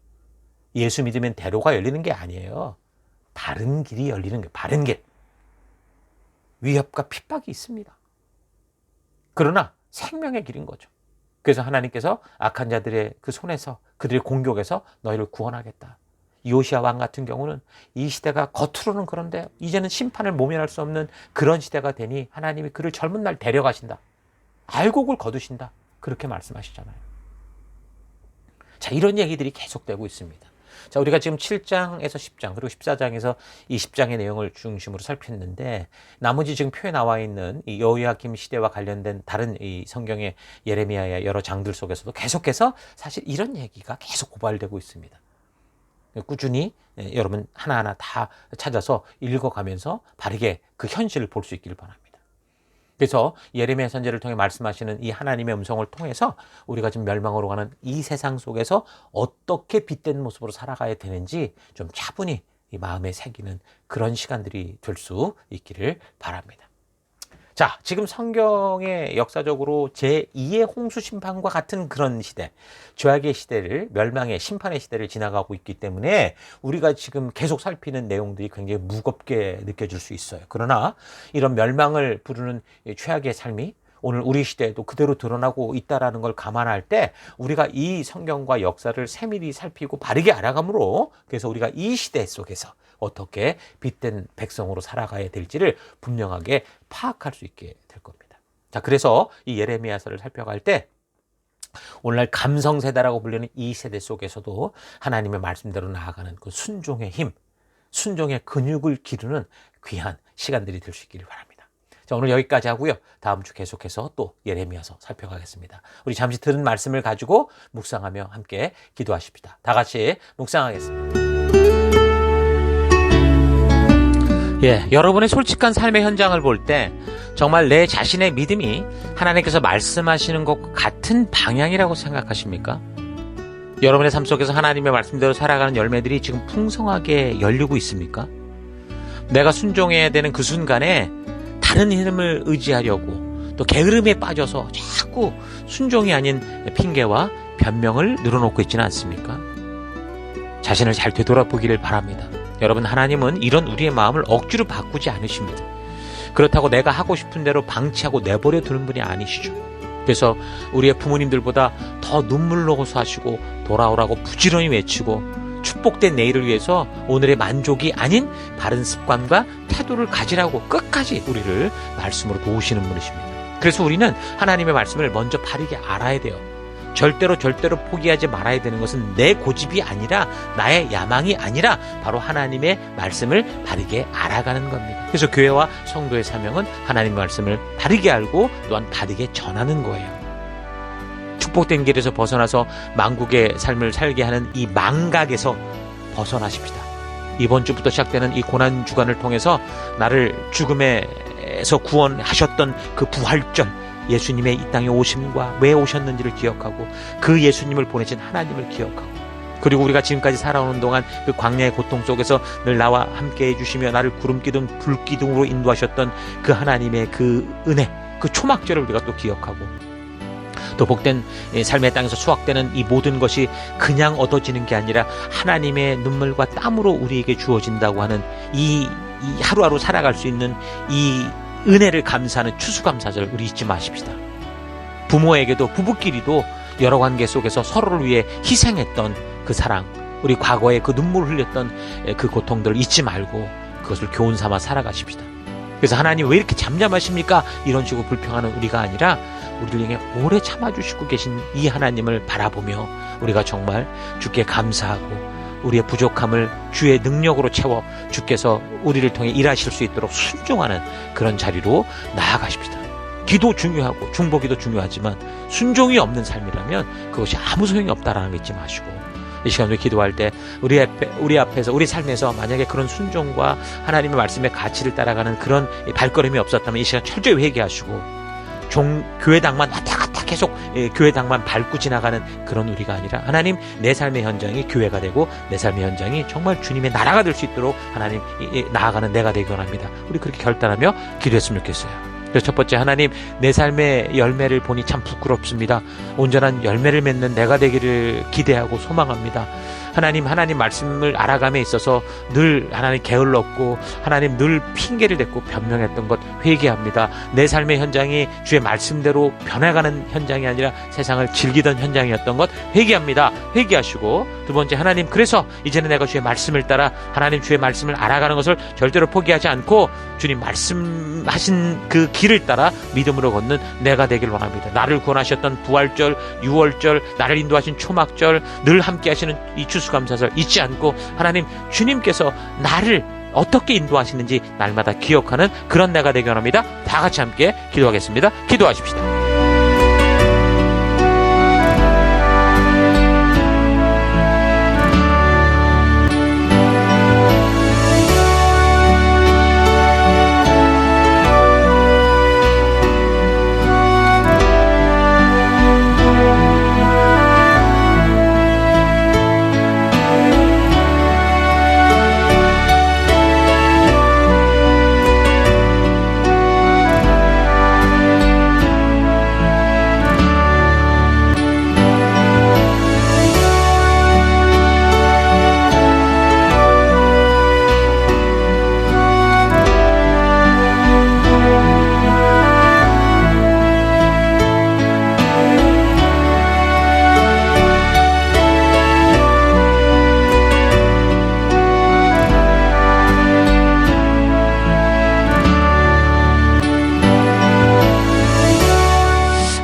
예수 믿으면 대로가 열리는 게 아니에요. 바른 길이 열리는 게, 바른 길. 위협과 핍박이 있습니다. 그러나 생명의 길인 거죠. 그래서 하나님께서 악한 자들의 그 손에서, 그들의 공격에서 너희를 구원하겠다. 요시야 왕 같은 경우는 이 시대가 겉으로는 그런데 이제는 심판을 모면할 수 없는 그런 시대가 되니 하나님이 그를 젊은 날 데려가신다. 알곡을 거두신다. 그렇게 말씀하시잖아요. 자, 이런 얘기들이 계속되고 있습니다. 자, 우리가 지금 7장에서 10장 그리고 14장에서 이 10장의 내용을 중심으로 살폈는데, 나머지 지금 표에 나와 있는 이 여호야김 시대와 관련된 다른 이 성경의 예레미야의 여러 장들 속에서도 계속해서 사실 이런 얘기가 계속 고발되고 있습니다. 꾸준히 여러분 하나하나 다 찾아서 읽어가면서 바르게 그 현실을 볼 수 있기를 바랍니다. 그래서 예레미야 선지자를 통해 말씀하시는 이 하나님의 음성을 통해서 우리가 지금 멸망으로 가는 이 세상 속에서 어떻게 빛된 모습으로 살아가야 되는지 좀 차분히 이 마음에 새기는 그런 시간들이 될 수 있기를 바랍니다. 자, 지금 성경의 역사적으로 제2의 홍수 심판과 같은 그런 시대, 죄악의 시대를, 멸망의 심판의 시대를 지나가고 있기 때문에 우리가 지금 계속 살피는 내용들이 굉장히 무겁게 느껴질 수 있어요. 그러나 이런 멸망을 부르는 최악의 삶이 오늘 우리 시대에도 그대로 드러나고 있다는 걸 감안할 때 우리가 이 성경과 역사를 세밀히 살피고 바르게 알아감으로, 그래서 우리가 이 시대 속에서 어떻게 빛된 백성으로 살아가야 될지를 분명하게 파악할 수 있게 될 겁니다. 자, 그래서 이 예레미야서를 살펴갈 때 오늘날 감성세대라고 불리는 이 세대 속에서도 하나님의 말씀대로 나아가는 그 순종의 힘, 순종의 근육을 기르는 귀한 시간들이 될 수 있기를 바랍니다. 자, 오늘 여기까지 하고요. 다음 주 계속해서 또 예레미야서 살펴가겠습니다. 우리 잠시 들은 말씀을 가지고 묵상하며 함께 기도하십시다. 다 같이 묵상하겠습니다. 여러분의 솔직한 삶의 현장을 볼 때 정말 내 자신의 믿음이 하나님께서 말씀하시는 것과 같은 방향이라고 생각하십니까? 여러분의 삶 속에서 하나님의 말씀대로 살아가는 열매들이 지금 풍성하게 열리고 있습니까? 내가 순종해야 되는 그 순간에 다른 흐름을 의지하려고 또 게으름에 빠져서 자꾸 순종이 아닌 핑계와 변명을 늘어놓고 있지는 않습니까? 자신을 잘 되돌아보기를 바랍니다. 여러분, 하나님은 이런 우리의 마음을 억지로 바꾸지 않으십니다. 그렇다고 내가 하고 싶은 대로 방치하고 내버려 두는 분이 아니시죠. 그래서 우리의 부모님들보다 더 눈물로 호소하시고 돌아오라고 부지런히 외치고 축복된 내일을 위해서 오늘의 만족이 아닌 바른 습관과 태도를 가지라고 끝까지 우리를 말씀으로 도우시는 분이십니다. 그래서 우리는 하나님의 말씀을 먼저 바르게 알아야 돼요. 절대로 포기하지 말아야 되는 것은 내 고집이 아니라, 나의 야망이 아니라 바로 하나님의 말씀을 바르게 알아가는 겁니다. 그래서 교회와 성도의 사명은 하나님의 말씀을 바르게 알고 또한 바르게 전하는 거예요. 축복된 길에서 벗어나서 만국의 삶을 살게 하는 이 망각에서 벗어나십시다. 이번 주부터 시작되는 이 고난 주간을 통해서 나를 죽음에서 구원하셨던 그 부활절, 예수님의 이 땅에 오심과 왜 오셨는지를 기억하고 그 예수님을 보내신 하나님을 기억하고, 그리고 우리가 지금까지 살아오는 동안 그 광야의 고통 속에서 늘 나와 함께 해주시며 나를 구름기둥 불기둥으로 인도하셨던 그 하나님의 그 은혜, 그 초막절을 우리가 또 기억하고, 또 복된 삶의 땅에서 수확되는 이 모든 것이 그냥 얻어지는 게 아니라 하나님의 눈물과 땀으로 우리에게 주어진다고 하는 이 하루하루 살아갈 수 있는 이 은혜를 감사하는 추수감사절 우리 잊지 마십시다. 부모에게도 부부끼리도 여러 관계 속에서 서로를 위해 희생했던 그 사랑, 우리 과거에 그 눈물을 흘렸던 그 고통들을 잊지 말고 그것을 교훈 삼아 살아가십시다. 그래서 하나님 왜 이렇게 잠잠하십니까? 이런 식으로 불평하는 우리가 아니라 우리를 향해 오래 참아주시고 계신 이 하나님을 바라보며 우리가 정말 주께 감사하고 우리의 부족함을 주의 능력으로 채워 주께서 우리를 통해 일하실 수 있도록 순종하는 그런 자리로 나아가십시다. 기도 중요하고 중보기도 중요하지만 순종이 없는 삶이라면 그것이 아무 소용이 없다라는 거 잊지 마시고, 이 시간 우리 기도할 때 우리 앞에서 우리 삶에서 만약에 그런 순종과 하나님의 말씀의 가치를 따라가는 그런 발걸음이 없었다면 이 시간 철저히 회개하시고 교회당만 왔다 갔다 계속 교회당만 밟고 지나가는 그런 우리가 아니라 하나님, 내 삶의 현장이 교회가 되고 내 삶의 현장이 정말 주님의 나라가 될 수 있도록 하나님 나아가는 내가 되기 원합니다. 우리 그렇게 결단하며 기도했으면 좋겠어요. 그래서 첫 번째, 하나님, 내 삶의 열매를 보니 참 부끄럽습니다. 온전한 열매를 맺는 내가 되기를 기대하고 소망합니다. 하나님 말씀을 알아감에 있어서 늘 하나님 게을렀고 하나님 늘 핑계를 댔고 변명했던 것 회개합니다. 내 삶의 현장이 주의 말씀대로 변해가는 현장이 아니라 세상을 즐기던 현장이었던 것 회개합니다. 회개하시고, 두 번째, 하나님, 그래서 이제는 내가 주의 말씀을 따라 하나님 주의 말씀을 알아가는 것을 절대로 포기하지 않고 주님 말씀하신 그 길을 따라 믿음으로 걷는 내가 되길 원합니다. 나를 구원하셨던 부활절, 유월절, 나를 인도하신 초막절, 늘 함께 하시는 이 추수감사절 잊지 않고 하나님, 주님께서 나를 어떻게 인도하시는지 날마다 기억하는 그런 내가 되길 원합니다. 다 같이 함께 기도하겠습니다. 기도하십시다.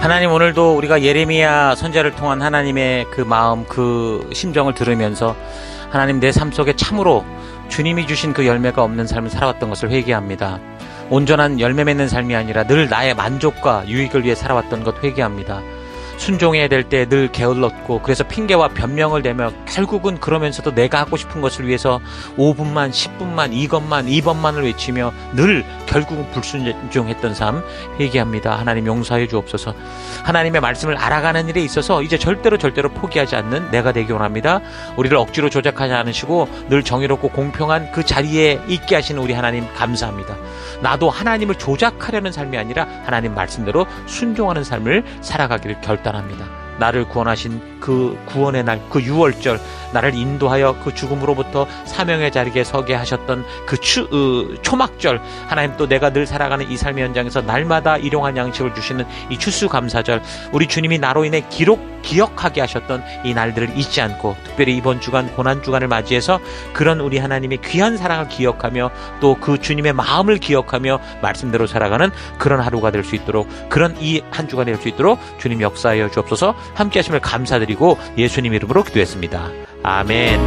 하나님, 오늘도 우리가 예레미야 선지자를 통한 하나님의 그 마음, 그 심정을 들으면서 하나님, 내 삶 속에 참으로 주님이 주신 그 열매가 없는 삶을 살아왔던 것을 회개합니다. 온전한 열매 맺는 삶이 아니라 늘 나의 만족과 유익을 위해 살아왔던 것 회개합니다. 순종해야 될 때 늘 게을렀고 그래서 핑계와 변명을 대며 결국은 그러면서도 내가 하고 싶은 것을 위해서 5분만 10분만 이것만 2번만을 외치며 늘 결국은 불순종했던 삶 회개합니다. 하나님, 용서해 주옵소서. 하나님의 말씀을 알아가는 일에 있어서 이제 절대로 포기하지 않는 내가 되기 원합니다. 우리를 억지로 조작하지 않으시고 늘 정의롭고 공평한 그 자리에 있게 하시는 우리 하나님 감사합니다. 나도 하나님을 조작하려는 삶이 아니라 하나님 말씀대로 순종하는 삶을 살아가기를 결단합니다. 나를 구원하신 그 구원의 날, 그 유월절, 나를 인도하여 그 죽음으로부터 사명의 자리에 서게 하셨던 그 초막절, 하나님, 또 내가 늘 살아가는 이 삶의 현장에서 날마다 일용할 양식을 주시는 이 추수감사절, 우리 주님이 나로 인해 기억하게 하셨던 이 날들을 잊지 않고, 특별히 이번 주간 고난주간을 맞이해서 그런 우리 하나님의 귀한 사랑을 기억하며 또 그 주님의 마음을 기억하며 말씀대로 살아가는 그런 하루가 될 수 있도록, 그런 이 한 주간이 될 수 있도록 주님 역사하여 주옵소서. 함께 하심을 감사드리고 예수님 이름으로 기도했습니다. 아멘.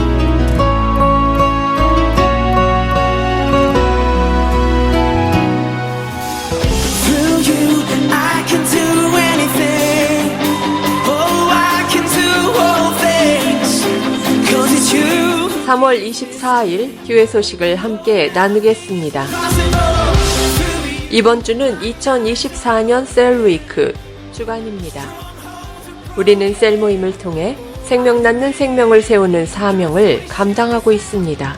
Through you, I can do anything. Oh, I can do all things. 'Cause it's you. 3월 24일 교회 소식을 함께 나누겠습니다. 이번 주는 2024년 셀위크 주간입니다. 우리는 셀 모임을 통해 생명 낳는 생명을 세우는 사명을 감당하고 있습니다.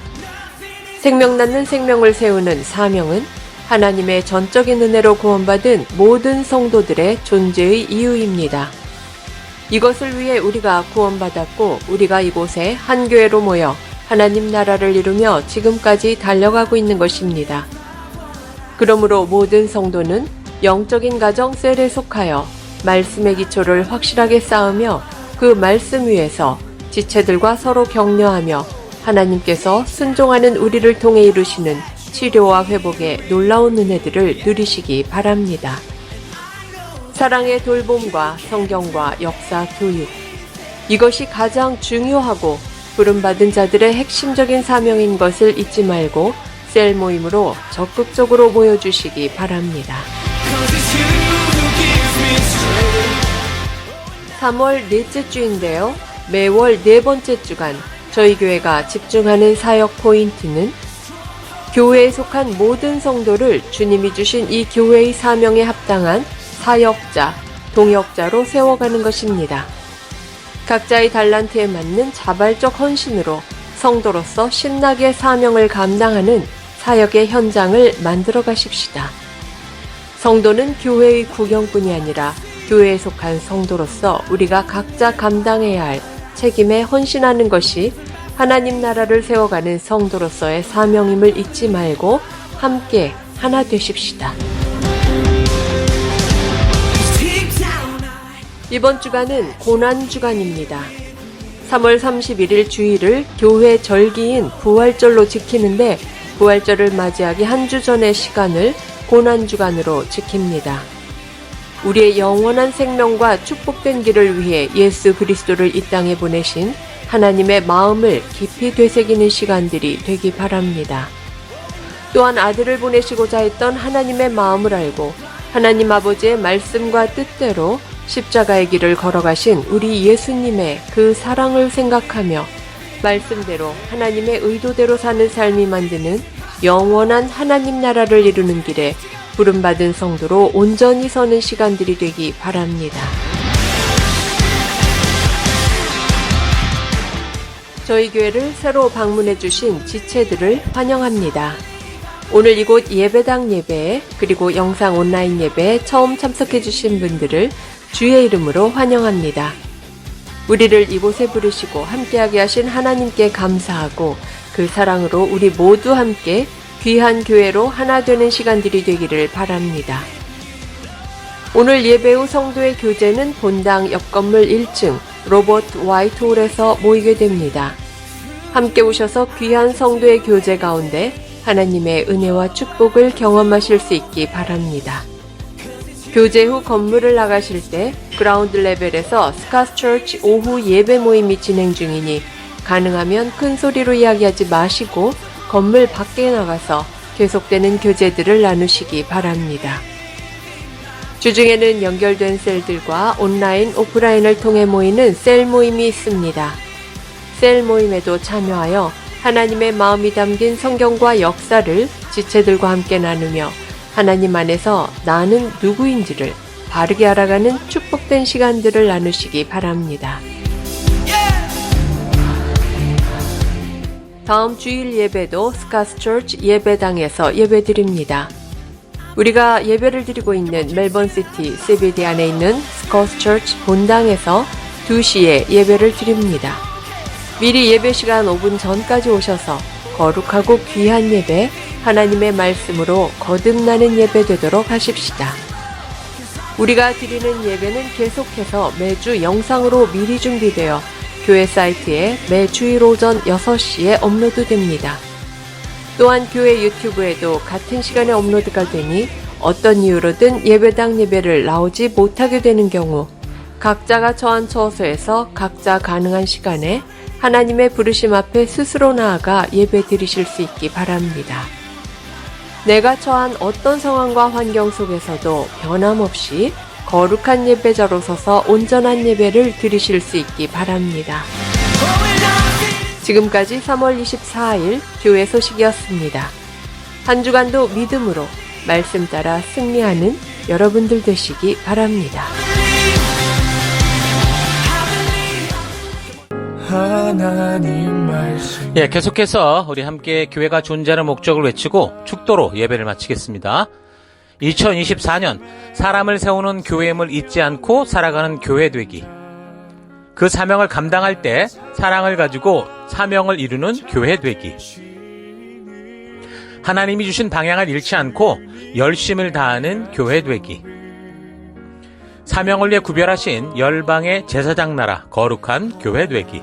생명 낳는 생명을 세우는 사명은 하나님의 전적인 은혜로 구원받은 모든 성도들의 존재의 이유입니다. 이것을 위해 우리가 구원받았고 우리가 이곳에 한 교회로 모여 하나님 나라를 이루며 지금까지 달려가고 있는 것입니다. 그러므로 모든 성도는 영적인 가정 셀에 속하여 말씀의 기초를 확실하게 쌓으며 그 말씀 위에서 지체들과 서로 격려하며 하나님께서 순종하는 우리를 통해 이루시는 치료와 회복의 놀라운 은혜들을 누리시기 바랍니다. 사랑의 돌봄과 성경과 역사 교육. 이것이 가장 중요하고 부름받은 자들의 핵심적인 사명인 것을 잊지 말고 셀 모임으로 적극적으로 모여주시기 바랍니다. 3월 넷째 주인데요. 매월 네 번째 주간 저희 교회가 집중하는 사역 포인트는 교회에 속한 모든 성도를 주님이 주신 이 교회의 사명에 합당한 사역자, 동역자로 세워가는 것입니다. 각자의 달란트에 맞는 자발적 헌신으로 성도로서 신나게 사명을 감당하는 사역의 현장을 만들어 가십시다. 성도는 교회의 구경뿐이 아니라 교회에 속한 성도로서 우리가 각자 감당해야 할 책임에 헌신하는 것이 하나님 나라를 세워가는 성도로서의 사명임을 잊지 말고 함께 하나 되십시다. 이번 주간은 고난주간입니다. 3월 31일 주일을 교회 절기인 부활절로 지키는데 부활절을 맞이하기 한 주 전의 시간을 고난주간으로 지킵니다. 우리의 영원한 생명과 축복된 길을 위해 예수 그리스도를 이 땅에 보내신 하나님의 마음을 깊이 되새기는 시간들이 되기 바랍니다. 또한 아들을 보내시고자 했던 하나님의 마음을 알고 하나님 아버지의 말씀과 뜻대로 십자가의 길을 걸어가신 우리 예수님의 그 사랑을 생각하며 말씀대로 하나님의 의도대로 사는 삶이 만드는 영원한 하나님 나라를 이루는 길에 부름받은 성도로 온전히 서는 시간들이 되기 바랍니다. 저희 교회를 새로 방문해 주신 지체들을 환영합니다. 오늘 이곳 예배당 예배에 그리고 영상 온라인 예배에 처음 참석해 주신 분들을 주의 이름으로 환영합니다. 우리를 이곳에 부르시고 함께하게 하신 하나님께 감사하고 그 사랑으로 우리 모두 함께 귀한 교회로 하나 되는 시간들이 되기를 바랍니다. 오늘 예배 후 성도의 교제는 본당 옆 건물 1층 로버트 화이트홀에서 모이게 됩니다. 함께 오셔서 귀한 성도의 교제 가운데 하나님의 은혜와 축복을 경험하실 수 있기 바랍니다. 교제 후 건물을 나가실 때 그라운드 레벨에서 스카스처치 오후 예배 모임이 진행 중이니 가능하면 큰 소리로 이야기하지 마시고 건물 밖에 나가서 계속되는 교제들을 나누시기 바랍니다. 주중에는 연결된 셀들과 온라인, 오프라인을 통해 모이는 셀 모임이 있습니다. 셀 모임에도 참여하여 하나님의 마음이 담긴 성경과 역사를 지체들과 함께 나누며 하나님 안에서 나는 누구인지를 바르게 알아가는 축복된 시간들을 나누시기 바랍니다. 다음 주일 예배도 스카스처치 예배당에서 예배드립니다. 우리가 예배를 드리고 있는 멜번시티 CBD 안에 있는 스카스처치 본당에서 2시에 예배를 드립니다. 미리 예배 시간 5분 전까지 오셔서 거룩하고 귀한 예배, 하나님의 말씀으로 거듭나는 예배 되도록 하십시다. 우리가 드리는 예배는 계속해서 매주 영상으로 미리 준비되어 교회 사이트에 매 주일 오전 6시에 업로드됩니다. 또한 교회 유튜브에도 같은 시간에 업로드가 되니 어떤 이유로든 예배당 예배를 나오지 못하게 되는 경우 각자가 처한 처소에서 각자 가능한 시간에 하나님의 부르심 앞에 스스로 나아가 예배 드리실 수 있기 바랍니다. 내가 처한 어떤 상황과 환경 속에서도 변함없이 거룩한 예배자로 서서 온전한 예배를 드리실 수 있기 바랍니다. 지금까지 3월 24일 교회 소식이었습니다. 한 주간도 믿음으로 말씀 따라 승리하는 여러분들 되시기 바랍니다. 하나님 말씀 계속해서 우리 함께 교회가 존재하는 목적을 외치고 축도로 예배를 마치겠습니다. 2024년 사람을 세우는 교회임을 잊지 않고 살아가는 교회 되기. 그 사명을 감당할 때 사랑을 가지고 사명을 이루는 교회 되기. 하나님이 주신 방향을 잃지 않고 열심을 다하는 교회 되기. 사명을 위해 구별하신 열방의 제사장 나라 거룩한 교회 되기.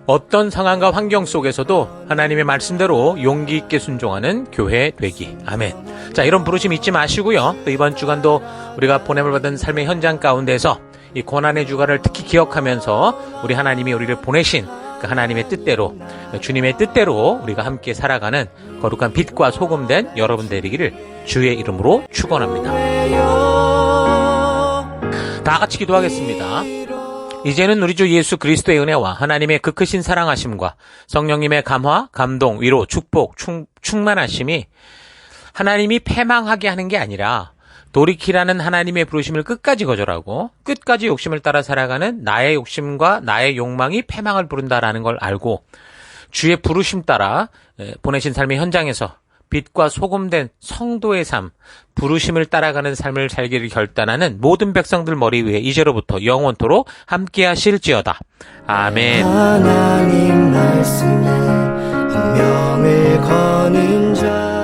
어떤 상황과 환경 속에서도 하나님의 말씀대로 용기 있게 순종하는 교회 되기. 아멘. 자, 이런 부르심 잊지 마시고요. 또 이번 주간도 우리가 보냄을 받은 삶의 현장 가운데서 이 고난의 주간을 특히 기억하면서 우리 하나님이 우리를 보내신 그 하나님의 뜻대로, 주님의 뜻대로 우리가 함께 살아가는 거룩한 빛과 소금된 여러분 되리기를 주의 이름으로 축원합니다. 다 같이 기도하겠습니다. 이제는 우리 주 예수 그리스도의 은혜와 하나님의 그 크신 사랑하심과 성령님의 감화, 감동, 위로, 축복, 충만하심이 하나님이 패망하게 하는 게 아니라 돌이키라는 하나님의 부르심을 끝까지 거절하고 끝까지 욕심을 따라 살아가는 나의 욕심과 나의 욕망이 패망을 부른다라는 걸 알고 주의 부르심 따라 보내신 삶의 현장에서 빛과 소금된 성도의 삶, 부르심을 따라가는 삶을 살기를 결단하는 모든 백성들 머리 위에 이제로부터 영원토록 함께 하실지어다. 아멘. 하나님 말씀에 운명을 거는 자